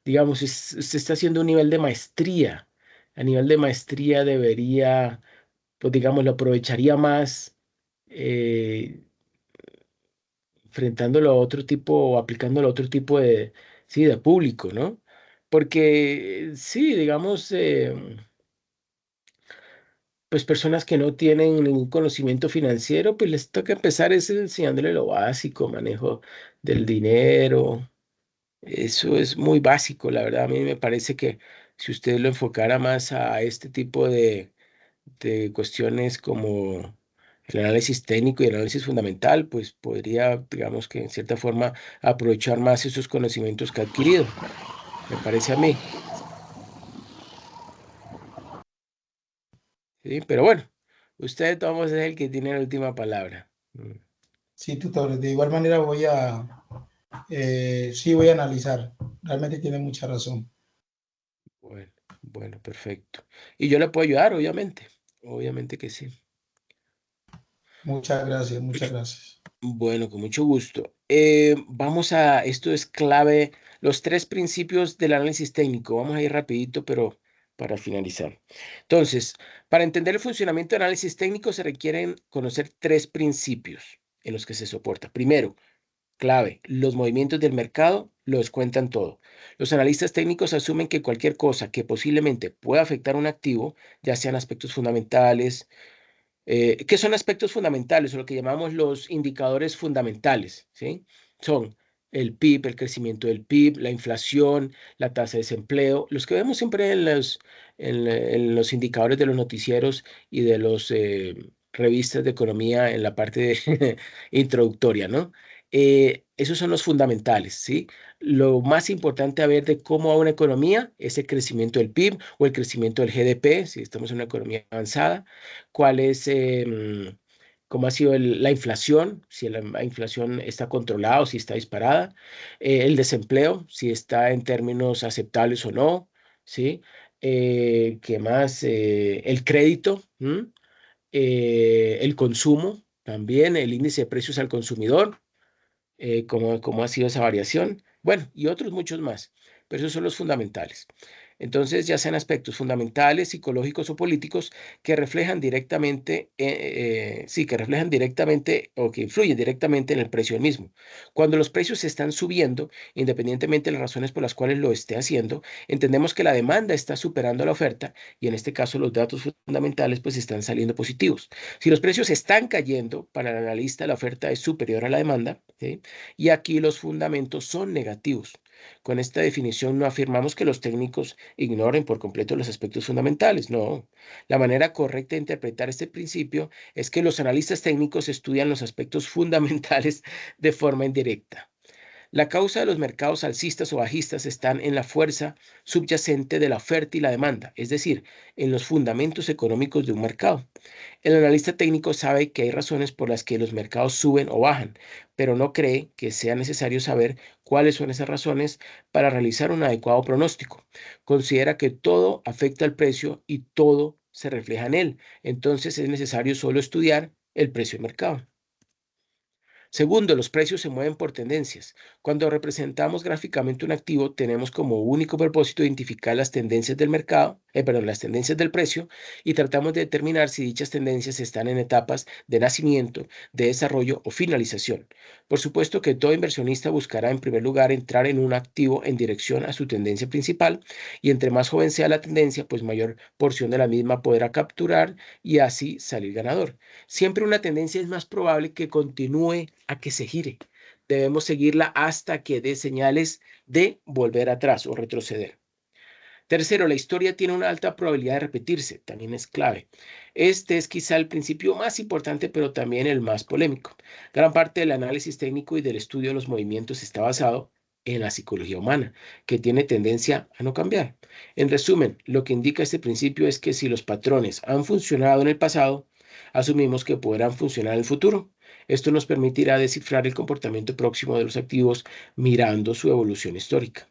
digamos, usted está haciendo un nivel de maestría. A nivel de maestría debería, pues digamos, lo aprovecharía más eh, enfrentándolo a otro tipo o aplicándolo a otro tipo de, sí, de público, ¿no? Porque sí, digamos, pues personas que no tienen ningún conocimiento financiero, pues les toca empezar es enseñándole lo básico, manejo del dinero. Eso es muy básico, la verdad. A mí me parece que si usted lo enfocara más a este tipo de cuestiones como el análisis técnico y el análisis fundamental, pues podría, digamos que en cierta forma, aprovechar más esos conocimientos que ha adquirido, me parece a mí. ¿Sí? Pero bueno, usted, Tomás, es el que tiene la última palabra. Sí, tutor. De igual manera sí voy a analizar. Realmente tiene mucha razón. Bueno, bueno, perfecto. Y yo le puedo ayudar, obviamente. Obviamente que sí. Muchas gracias, muchas gracias. Bueno, con mucho gusto. Vamos a, esto es clave, los tres principios del análisis técnico. Vamos a ir rapidito, pero para finalizar. Entonces, para entender el funcionamiento del análisis técnico se requieren conocer tres principios en los que se soporta. Primero, clave, los movimientos del mercado los cuentan todo. Los analistas técnicos asumen que cualquier cosa que posiblemente pueda afectar un activo, ya sean aspectos fundamentales, ¿qué son aspectos fundamentales o lo que llamamos los indicadores fundamentales? ¿Sí? Son el PIB, el crecimiento del PIB, la inflación, la tasa de desempleo, los que vemos siempre en los indicadores de los noticieros y de los revistas de economía en la parte introductoria, ¿no? Esos son los fundamentales, ¿sí? Lo más importante a ver de cómo va una economía es el crecimiento del PIB o el crecimiento del GDP, si estamos en una economía avanzada, cuál es, cómo ha sido la inflación, si la inflación está controlada o si está disparada, el desempleo, si está en términos aceptables o no, ¿sí? ¿Qué más? El crédito, ¿m? El consumo, también el índice de precios al consumidor, cómo ha sido esa variación, bueno, y otros muchos más, pero esos son los fundamentales. Entonces, ya sean aspectos fundamentales, psicológicos o políticos que reflejan directamente, sí, que reflejan directamente o que influyen directamente en el precio del mismo. Cuando los precios están subiendo, independientemente de las razones por las cuales lo esté haciendo, entendemos que la demanda está superando a la oferta y en este caso los datos fundamentales pues están saliendo positivos. Si los precios están cayendo, para el analista la oferta es superior a la demanda, ¿sí? Y aquí los fundamentos son negativos. Con esta definición no afirmamos que los técnicos ignoren por completo los aspectos fundamentales, no. La manera correcta de interpretar este principio es que los analistas técnicos estudian los aspectos fundamentales de forma indirecta. La causa de los mercados alcistas o bajistas están en la fuerza subyacente de la oferta y la demanda, es decir, en los fundamentos económicos de un mercado. El analista técnico sabe que hay razones por las que los mercados suben o bajan, pero no cree que sea necesario saber cuáles son esas razones para realizar un adecuado pronóstico. Considera que todo afecta al precio y todo se refleja en él. Entonces es necesario solo estudiar el precio de mercado. Segundo, los precios se mueven por tendencias. Cuando representamos gráficamente un activo, tenemos como único propósito identificar las tendencias del mercado, las tendencias del precio, y tratamos de determinar si dichas tendencias están en etapas de nacimiento, de desarrollo o finalización. Por supuesto que todo inversionista buscará en primer lugar entrar en un activo en dirección a su tendencia principal, y entre más joven sea la tendencia, pues mayor porción de la misma podrá capturar y así salir ganador. Siempre una tendencia es más probable que continúe a que se gire. Debemos seguirla hasta que dé señales de volver atrás o retroceder. Tercero, la historia tiene una alta probabilidad de repetirse, también es clave. Este es quizá el principio más importante, pero también el más polémico. Gran parte del análisis técnico y del estudio de los movimientos está basado en la psicología humana, que tiene tendencia a no cambiar. En resumen, lo que indica este principio es que si los patrones han funcionado en el pasado, asumimos que podrán funcionar en el futuro. Esto nos permitirá descifrar el comportamiento próximo de los activos mirando su evolución histórica.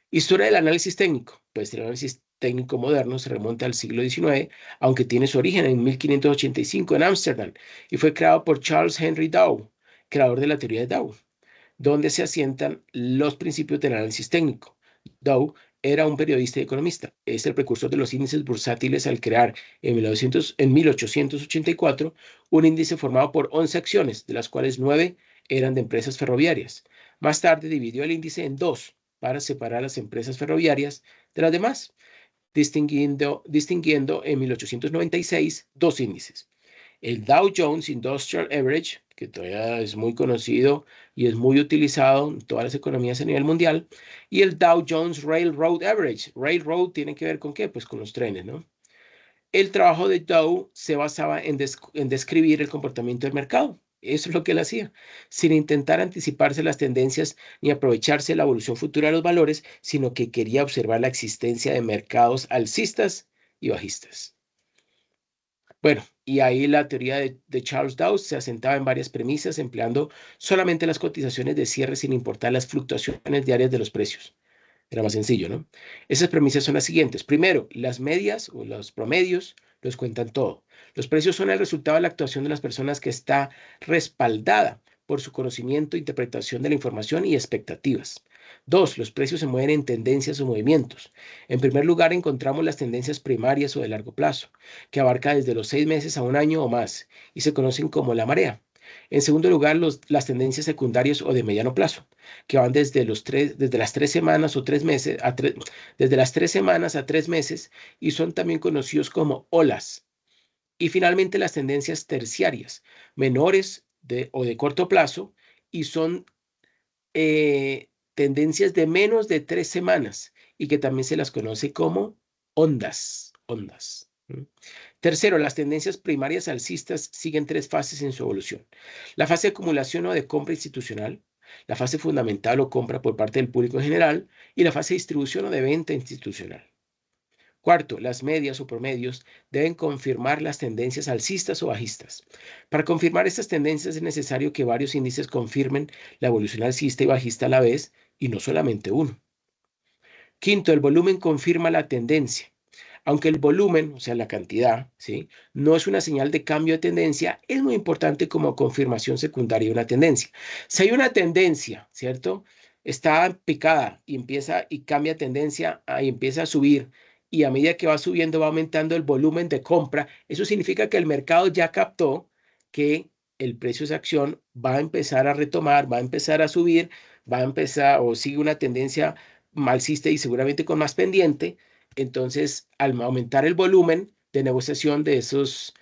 Historia del análisis técnico. Pues el análisis técnico moderno se remonta al siglo XIX, aunque tiene su origen en 1585 en Ámsterdam y fue creado por Charles Henry Dow, creador de la teoría de Dow, donde se asientan los principios del análisis técnico. Dow era un periodista y economista. Es el precursor de los índices bursátiles al crear en 1884 un índice formado por 11 acciones, de las cuales 9 eran de empresas ferroviarias. Más tarde dividió el índice en dos para separar las empresas ferroviarias de las demás, distinguiendo en 1896 dos índices. El Dow Jones Industrial Average, que todavía es muy conocido y es muy utilizado en todas las economías a nivel mundial, y el Dow Jones Railroad Average. Railroad tiene que ver con qué? Pues con los trenes, ¿no? El trabajo de Dow se basaba en describir el comportamiento del mercado. Eso es lo que él hacía, sin intentar anticiparse las tendencias ni aprovecharse de la evolución futura de los valores, sino que quería observar la existencia de mercados alcistas y bajistas. Bueno, y ahí la teoría de Charles Dow se asentaba en varias premisas, empleando solamente las cotizaciones de cierre sin importar las fluctuaciones diarias de los precios. Era más sencillo, ¿no? Esas premisas son las siguientes. Primero, las medias o los promedios los cuentan todo. Los precios son el resultado de la actuación de las personas que está respaldada por su conocimiento, interpretación de la información y expectativas. Dos, los precios se mueven en tendencias o movimientos. En primer lugar, encontramos las tendencias primarias o de largo plazo, que abarca desde los 6 meses a un año o más, y se conocen como la marea. En segundo lugar, las tendencias secundarias o de mediano plazo, que van desde las 3 semanas o 3 meses, desde las 3 semanas a 3 meses, y son también conocidos como olas. Y finalmente las tendencias terciarias, menores o de corto plazo, y son tendencias de menos de 3 semanas, y que también se las conoce como ondas. Tercero, las tendencias primarias alcistas siguen 3 fases en su evolución. La fase de acumulación o de compra institucional, la fase fundamental o compra por parte del público en general y la fase de distribución o de venta institucional. Cuarto, las medias o promedios deben confirmar las tendencias alcistas o bajistas. Para confirmar estas tendencias es necesario que varios índices confirmen la evolución alcista y bajista a la vez y no solamente uno. Quinto, el volumen confirma la tendencia. Aunque el volumen, o sea, la cantidad, ¿sí?, no es una señal de cambio de tendencia, es muy importante como confirmación secundaria de una tendencia. Si hay una tendencia, ¿cierto? Está picada y empieza y cambia tendencia y empieza a subir, y a medida que va subiendo va aumentando el volumen de compra, eso significa que el mercado ya captó que el precio de esa acción va a empezar a retomar, va a empezar a subir, va a empezar o sigue una tendencia alcista y seguramente con más pendiente. Entonces, al aumentar el volumen de negociación de esas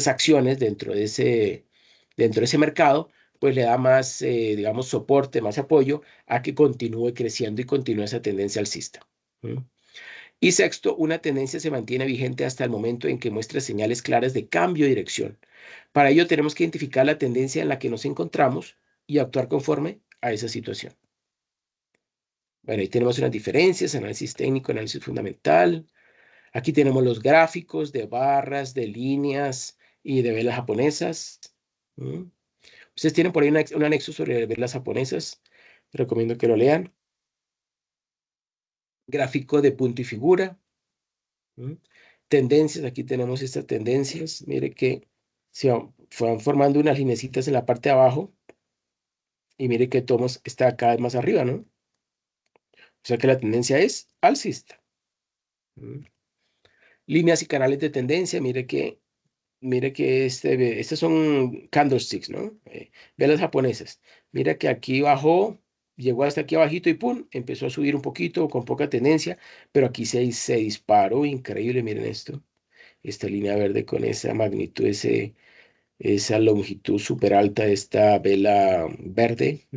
acciones dentro de ese mercado, pues le da más, digamos, soporte, más apoyo a que continúe creciendo y continúe esa tendencia alcista. Y sexto, una tendencia se mantiene vigente hasta el momento en que muestra señales claras de cambio de dirección. Para ello tenemos que identificar la tendencia en la que nos encontramos y actuar conforme a esa situación. Bueno, ahí tenemos unas diferencias, análisis técnico, análisis fundamental. Aquí tenemos los gráficos de barras, de líneas y de velas japonesas. Ustedes tienen por ahí un anexo sobre velas japonesas. Recomiendo que lo lean. Gráfico de punto y figura. Tendencias, aquí tenemos estas tendencias. Mire que se van formando unas linecitas en la parte de abajo y mire que Tomos está cada vez más arriba, ¿no? O sea que la tendencia es alcista. Líneas y canales de tendencia, mire que estos son candlesticks, ¿no? Ve las japonesas. Mira que aquí bajó, llegó hasta aquí abajito y pum, empezó a subir un poquito con poca tendencia, pero aquí se disparó, increíble, miren esto. Esta línea verde con esa magnitud, esa longitud súper alta de esta vela verde,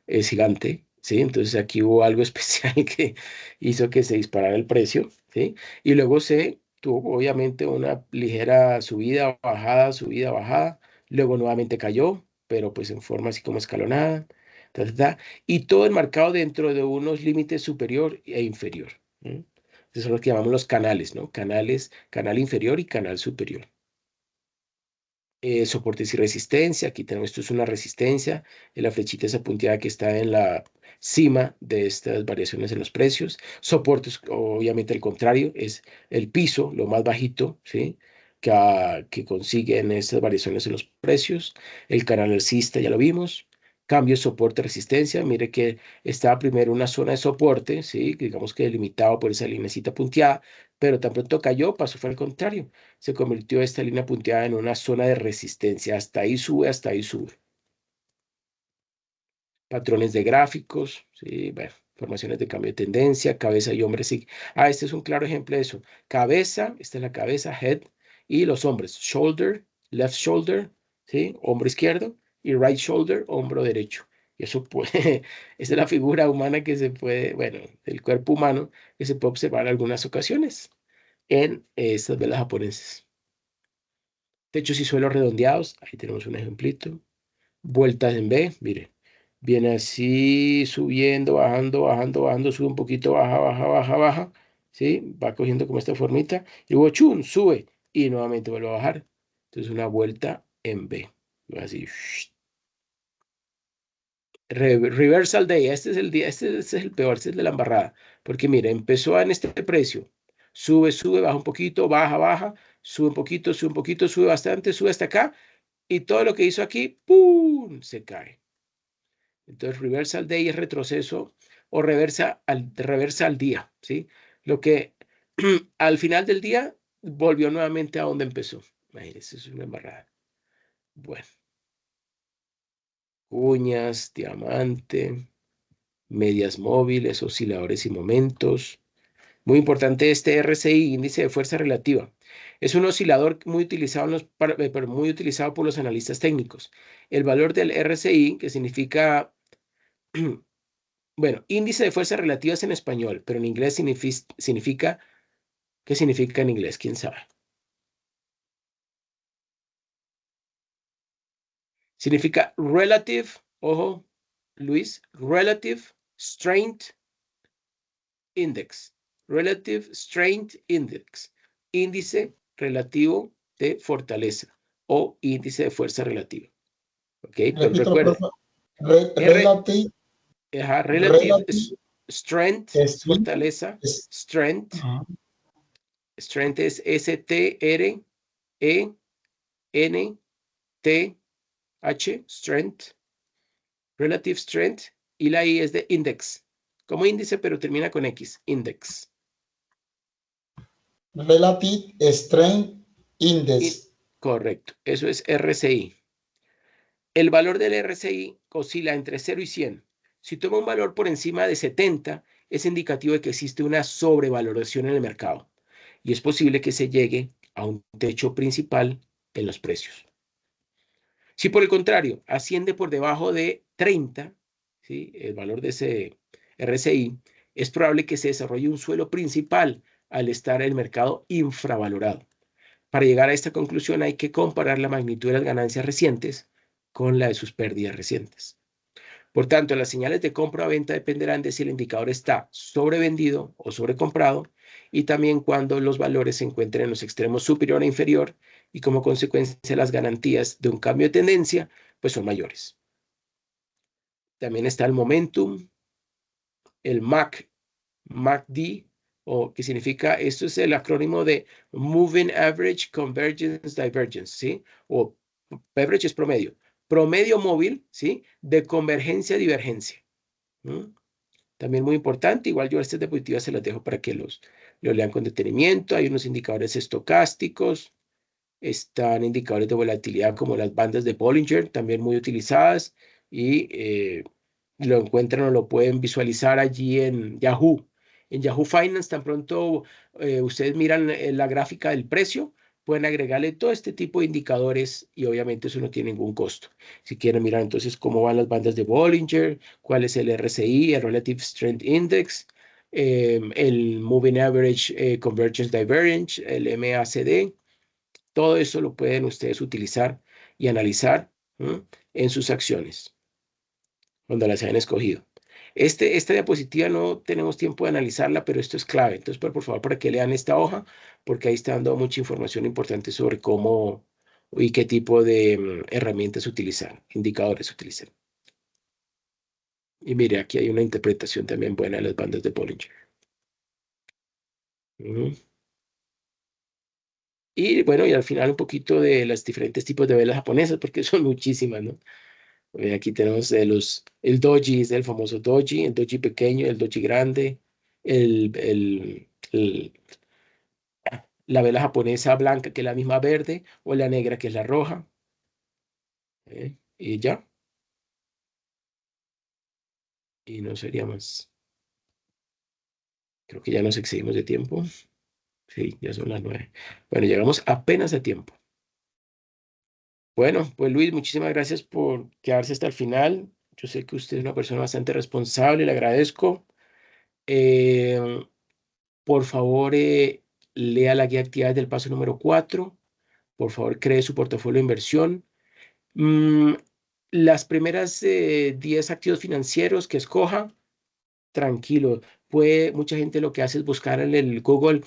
es gigante, ¿sí? Entonces aquí hubo algo especial que hizo que se disparara el precio, ¿sí? Y luego se tuvo obviamente una ligera subida, bajada, luego nuevamente cayó, pero pues en forma así como escalonada, ta, ta, ta, y todo enmarcado dentro de unos límites superior e inferior. Esos son los que llamamos los canales, ¿no? Canal inferior y canal superior. Soportes y resistencia. Aquí tenemos, esto es una resistencia, la flechita esa punteada que está en la cima de estas variaciones en los precios. Soportes, obviamente el contrario, es el piso, lo más bajito, ¿sí? Que consiguen estas variaciones en los precios. El canal alcista, ya lo vimos. Cambio, soporte, resistencia. Mire que estaba primero una zona de soporte, ¿sí? Digamos que delimitado por esa linecita punteada, pero tan pronto cayó, pasó fue al contrario, se convirtió esta línea punteada en una zona de resistencia. Hasta ahí sube, hasta ahí sube. Patrones de gráficos, sí, bueno, formaciones de cambio de tendencia, cabeza y hombre, sí. Este es un claro ejemplo de eso. Cabeza, esta es la cabeza, head, y los hombres, shoulder, left shoulder, ¿sí? Hombro izquierdo, y right shoulder, hombro derecho. Y eso puede, esa es la figura humana que se puede, bueno, el cuerpo humano que se puede observar en algunas ocasiones en estas velas japonesas. Techos y suelos redondeados, ahí tenemos un ejemplito. Vueltas en B, mire, viene así subiendo, bajando, bajando, bajando, sube un poquito, baja, baja, baja, baja, ¿sí? Va cogiendo como esta formita, y luego chun, sube, y nuevamente vuelve a bajar. Entonces una vuelta en B, así. Reversal day, este es el día, este es el peor, este es de la embarrada, porque mire, empezó en este precio, sube, sube, baja un poquito, baja, baja, sube un poquito, sube bastante, sube hasta acá, y todo lo que hizo aquí, ¡pum!, se cae. Entonces, reversal day es retroceso o reversa al día, ¿sí? Lo que al final del día volvió nuevamente a donde empezó. Imagínense, es una embarrada. Bueno, uñas, diamante, medias móviles, osciladores y momentos. Muy importante este RSI, índice de fuerza relativa. Es un oscilador muy utilizado, pero muy utilizado por los analistas técnicos. El valor del RSI, que significa, bueno, índice de fuerza relativa es en español, pero en inglés significa, ¿qué significa en inglés? ¿Quién sabe? Significa relative, ojo, Luis, relative strength index. Relative Strength Index, índice relativo de fortaleza o índice de fuerza relativa. ¿Ok? Pero Repito, por recuerda, favor. R, Relative, relative relative strength, strength fortaleza, es, strength, ajá, strength es S-T-R-E-N-T-H, strength, relative strength, y la I es de index, como índice, pero termina con X, index. Relative Strength Index. Correcto, eso es RSI. El valor del RSI oscila entre 0 y 100. Si toma un valor por encima de 70, es indicativo de que existe una sobrevaloración en el mercado y es posible que se llegue a un techo principal en los precios. Si por el contrario asciende por debajo de 30, ¿sí?, el valor de ese RSI, es probable que se desarrolle un suelo principal al estar el mercado infravalorado. Para llegar a esta conclusión hay que comparar la magnitud de las ganancias recientes con la de sus pérdidas recientes. Por tanto, las señales de compra o venta dependerán de si el indicador está sobrevendido o sobrecomprado y también cuando los valores se encuentren en los extremos superior e inferior y como consecuencia las garantías de un cambio de tendencia pues son mayores. También está el momentum, el MACD o que significa, esto es el acrónimo de Moving Average Convergence Divergence, ¿sí? O average es promedio. Promedio móvil, ¿sí? De convergencia-divergencia. También muy importante, igual yo estas diapositivas se las dejo para que los lean con detenimiento. Hay unos indicadores estocásticos, están indicadores de volatilidad como las bandas de Bollinger, también muy utilizadas, y lo encuentran o lo pueden visualizar allí en Yahoo. En Yahoo Finance, tan pronto ustedes miran la gráfica del precio, pueden agregarle todo este tipo de indicadores y obviamente eso no tiene ningún costo. Si quieren mirar entonces cómo van las bandas de Bollinger, cuál es el RSI, el Relative Strength Index, el Moving Average Convergence Divergence, el MACD, todo eso lo pueden ustedes utilizar y analizar en sus acciones cuando las hayan escogido. Esta diapositiva no tenemos tiempo de analizarla, pero esto es clave. Entonces, por favor, para que lean esta hoja, porque ahí está dando mucha información importante sobre cómo y qué tipo de herramientas utilizar, indicadores utilizar. Y mire, aquí hay una interpretación también buena de las bandas de Bollinger. Y bueno, y al final un poquito de los diferentes tipos de velas japonesas, porque son muchísimas, ¿no? Aquí tenemos el doji, es el famoso doji, el doji pequeño, el doji grande, el, el, el- la vela japonesa blanca, que es la misma verde, o la negra, que es la roja. Y ya, y no sería más. Creo que ya nos excedimos de tiempo. Sí, ya son las 9. Bueno, llegamos apenas a tiempo. Bueno, pues Luis, muchísimas gracias por quedarse hasta el final. Yo sé que usted es una persona bastante responsable, le agradezco. Eh, Por favor, lea la guía de actividades del paso número 4. Por favor, cree su portafolio de inversión. Mm, las primeras 10 activos financieros que escoja, tranquilo. Mucha gente lo que hace es buscar en el Google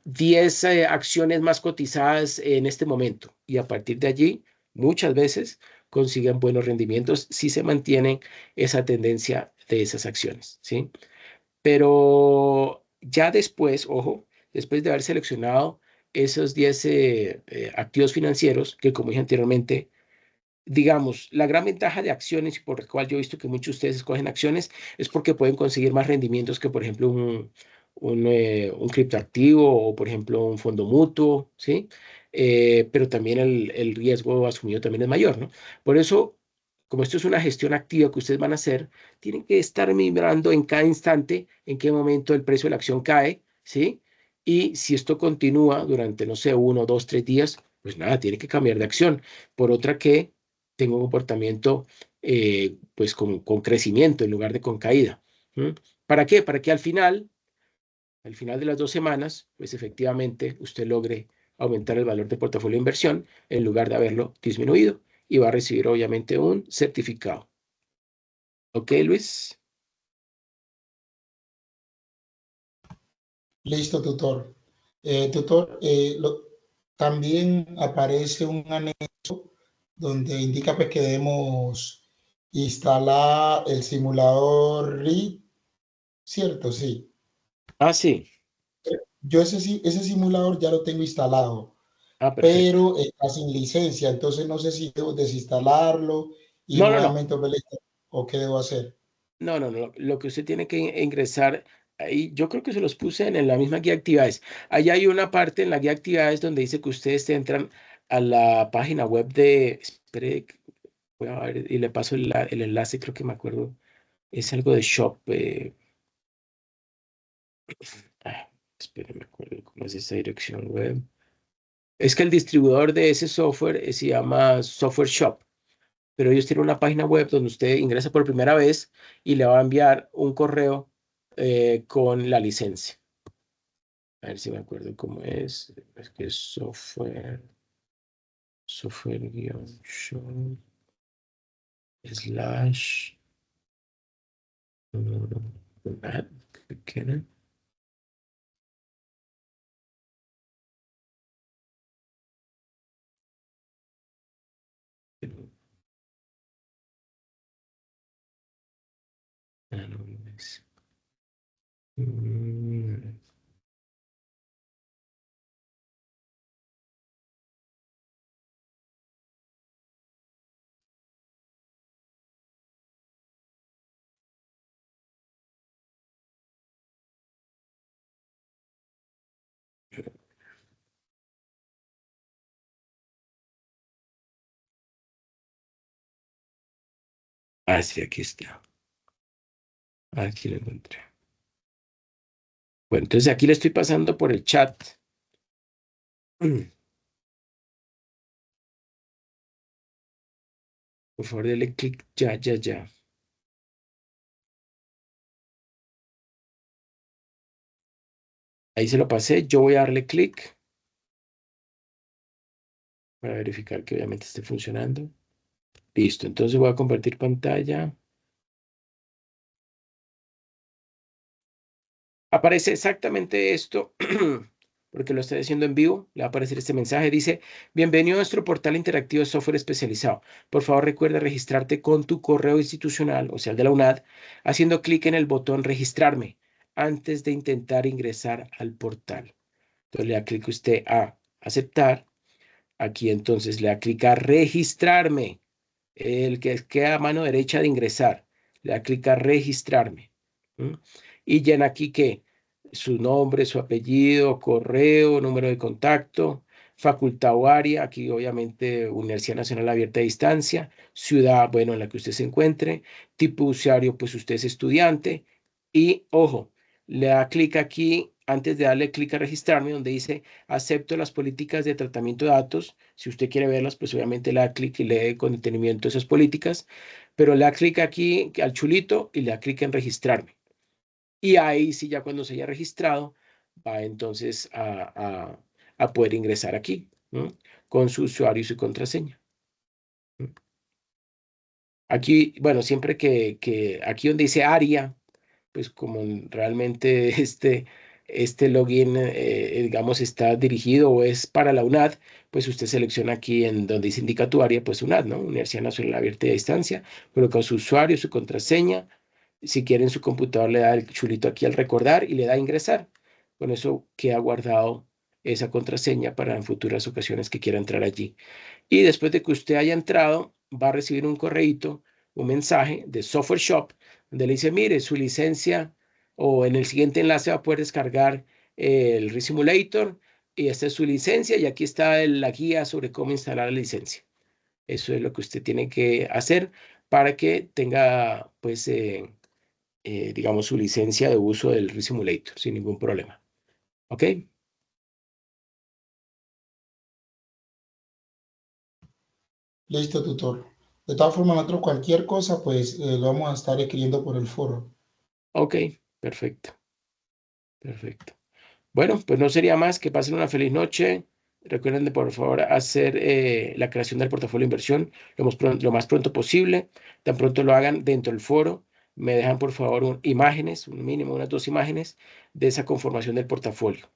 10 acciones más cotizadas en este momento. Y a partir de allí, muchas veces consiguen buenos rendimientos si se mantiene esa tendencia de esas acciones, ¿sí? Pero ya después, ojo, después de haber seleccionado esos 10 activos financieros, que como dije anteriormente, digamos, la gran ventaja de acciones y por la cual yo he visto que muchos de ustedes escogen acciones es porque pueden conseguir más rendimientos que, por ejemplo, un criptoactivo o, por ejemplo, un fondo mutuo, ¿sí? Pero también el riesgo asumido también es mayor, ¿no? Por eso, como esto es una gestión activa que ustedes van a hacer, tienen que estar mirando en cada instante en qué momento el precio de la acción cae, ¿sí? Y si esto continúa durante, no sé, 1, 2, 3 días, pues nada, tiene que cambiar de acción por otra que tengo un comportamiento pues con crecimiento en lugar de con caída. ¿Mm? ¿Para qué? Para que al final de las 2 semanas, pues efectivamente usted logre aumentar el valor de portafolio de inversión en lugar de haberlo disminuido y va a recibir obviamente un certificado. ¿Ok, Luis? Listo, tutor. Tutor, también aparece un anexo donde indica pues, que debemos instalar el simulador RI, ¿cierto? Sí. Sí. Yo ese simulador ya lo tengo instalado, Perfecto. pero está sin licencia, entonces no sé si debo desinstalarlo y No, no, no. nuevamente o qué debo hacer. No, no, no. Lo que usted tiene que ingresar ahí, yo creo que se los puse en la misma guía de actividades. Ahí hay una parte en la guía de actividades donde dice que ustedes entran a la página web de, espere, voy a ver y le paso el enlace, creo que me acuerdo. Es algo de Shop. Espere, me acuerdo cómo es esa dirección web. Es que el distribuidor de ese software se llama Software Shop, pero ellos tienen una página web donde usted ingresa por primera vez y le va a enviar un correo con la licencia. A ver si me acuerdo cómo es. Es que es software-shop slash. ¿Qué era? Ah, no, no es. Mm. Ah, sí, aquí está. Aquí lo encontré. Bueno, entonces aquí le estoy pasando por el chat. Por favor, denle clic ya, ya, ya. Ahí se lo pasé. Yo voy a darle clic para verificar que obviamente esté funcionando. Listo, entonces voy a compartir pantalla. Aparece exactamente esto, porque lo estoy haciendo en vivo. Le va a aparecer este mensaje. Dice, bienvenido a nuestro portal interactivo de software especializado. Por favor, recuerda registrarte con tu correo institucional, o sea, el de la UNAD, haciendo clic en el botón registrarme antes de intentar ingresar al portal. Entonces le da clic usted a aceptar. Aquí entonces le da clic a registrarme. El que queda a mano derecha de ingresar. Le da clic a registrarme. ¿Mm? Y llena aquí que su nombre, su apellido, correo, número de contacto, facultad o área, aquí obviamente Universidad Nacional Abierta a Distancia, ciudad, bueno, en la que usted se encuentre, tipo de usuario, pues usted es estudiante. Y ojo, le da clic aquí, antes de darle clic a registrarme, donde dice acepto las políticas de tratamiento de datos. Si usted quiere verlas, pues obviamente le da clic y lee con detenimiento esas políticas, pero le da clic aquí al chulito y le da clic en registrarme. Y ahí sí, ya cuando se haya registrado, va entonces a poder ingresar aquí, ¿no? Con su usuario y su contraseña. Aquí, bueno, siempre que aquí donde dice área, pues como realmente este login, digamos, está dirigido o es para la UNAD, pues usted selecciona aquí en donde dice indica tu área, pues UNAD, ¿no? Universidad Nacional Abierta y a Distancia, coloca su usuario, su contraseña. Si quiere en su computador le da el chulito aquí al recordar y le da a ingresar. Con eso queda guardado esa contraseña para en futuras ocasiones que quiera entrar allí. Y después de que usted haya entrado, va a recibir un correíto, un mensaje de Software Shop, donde le dice, mire, su licencia, o en el siguiente enlace va a poder descargar el ReSimulator, y esta es su licencia, y aquí está la guía sobre cómo instalar la licencia. Eso es lo que usted tiene que hacer para que tenga, pues, digamos, su licencia de uso del ReSimulator sin ningún problema. ¿Ok? Listo, tutor. De todas formas, nosotros cualquier cosa, pues lo vamos a estar escribiendo por el foro. Ok, perfecto, perfecto. Bueno, pues no sería más que pasen una feliz noche. Recuerden de por favor hacer la creación del portafolio de inversión lo más pronto posible. Tan pronto lo hagan dentro del foro, me dejan por favor imágenes, un mínimo unas 2 imágenes de esa conformación del portafolio.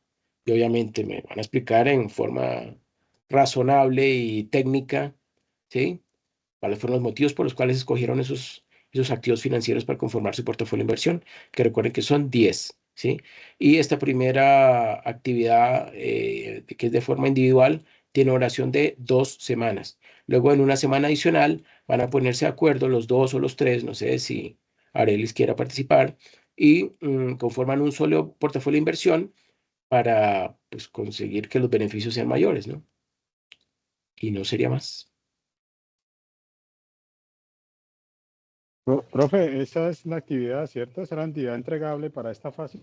Y obviamente me van a explicar en forma razonable y técnica, ¿sí? ¿Cuáles fueron los motivos por los cuales escogieron esos activos financieros para conformar su portafolio de inversión? Que recuerden que son 10, ¿sí? Y esta primera actividad, que es de forma individual, tiene duración de 2 semanas. Luego, en una semana adicional, van a ponerse de acuerdo los dos o los tres, no sé si Arelis quiera participar, y conforman un solo portafolio de inversión para pues, conseguir que los beneficios sean mayores, ¿no? Y no sería más. Profe, esa es la actividad, ¿cierto? ¿Esa es la actividad entregable para esta fase?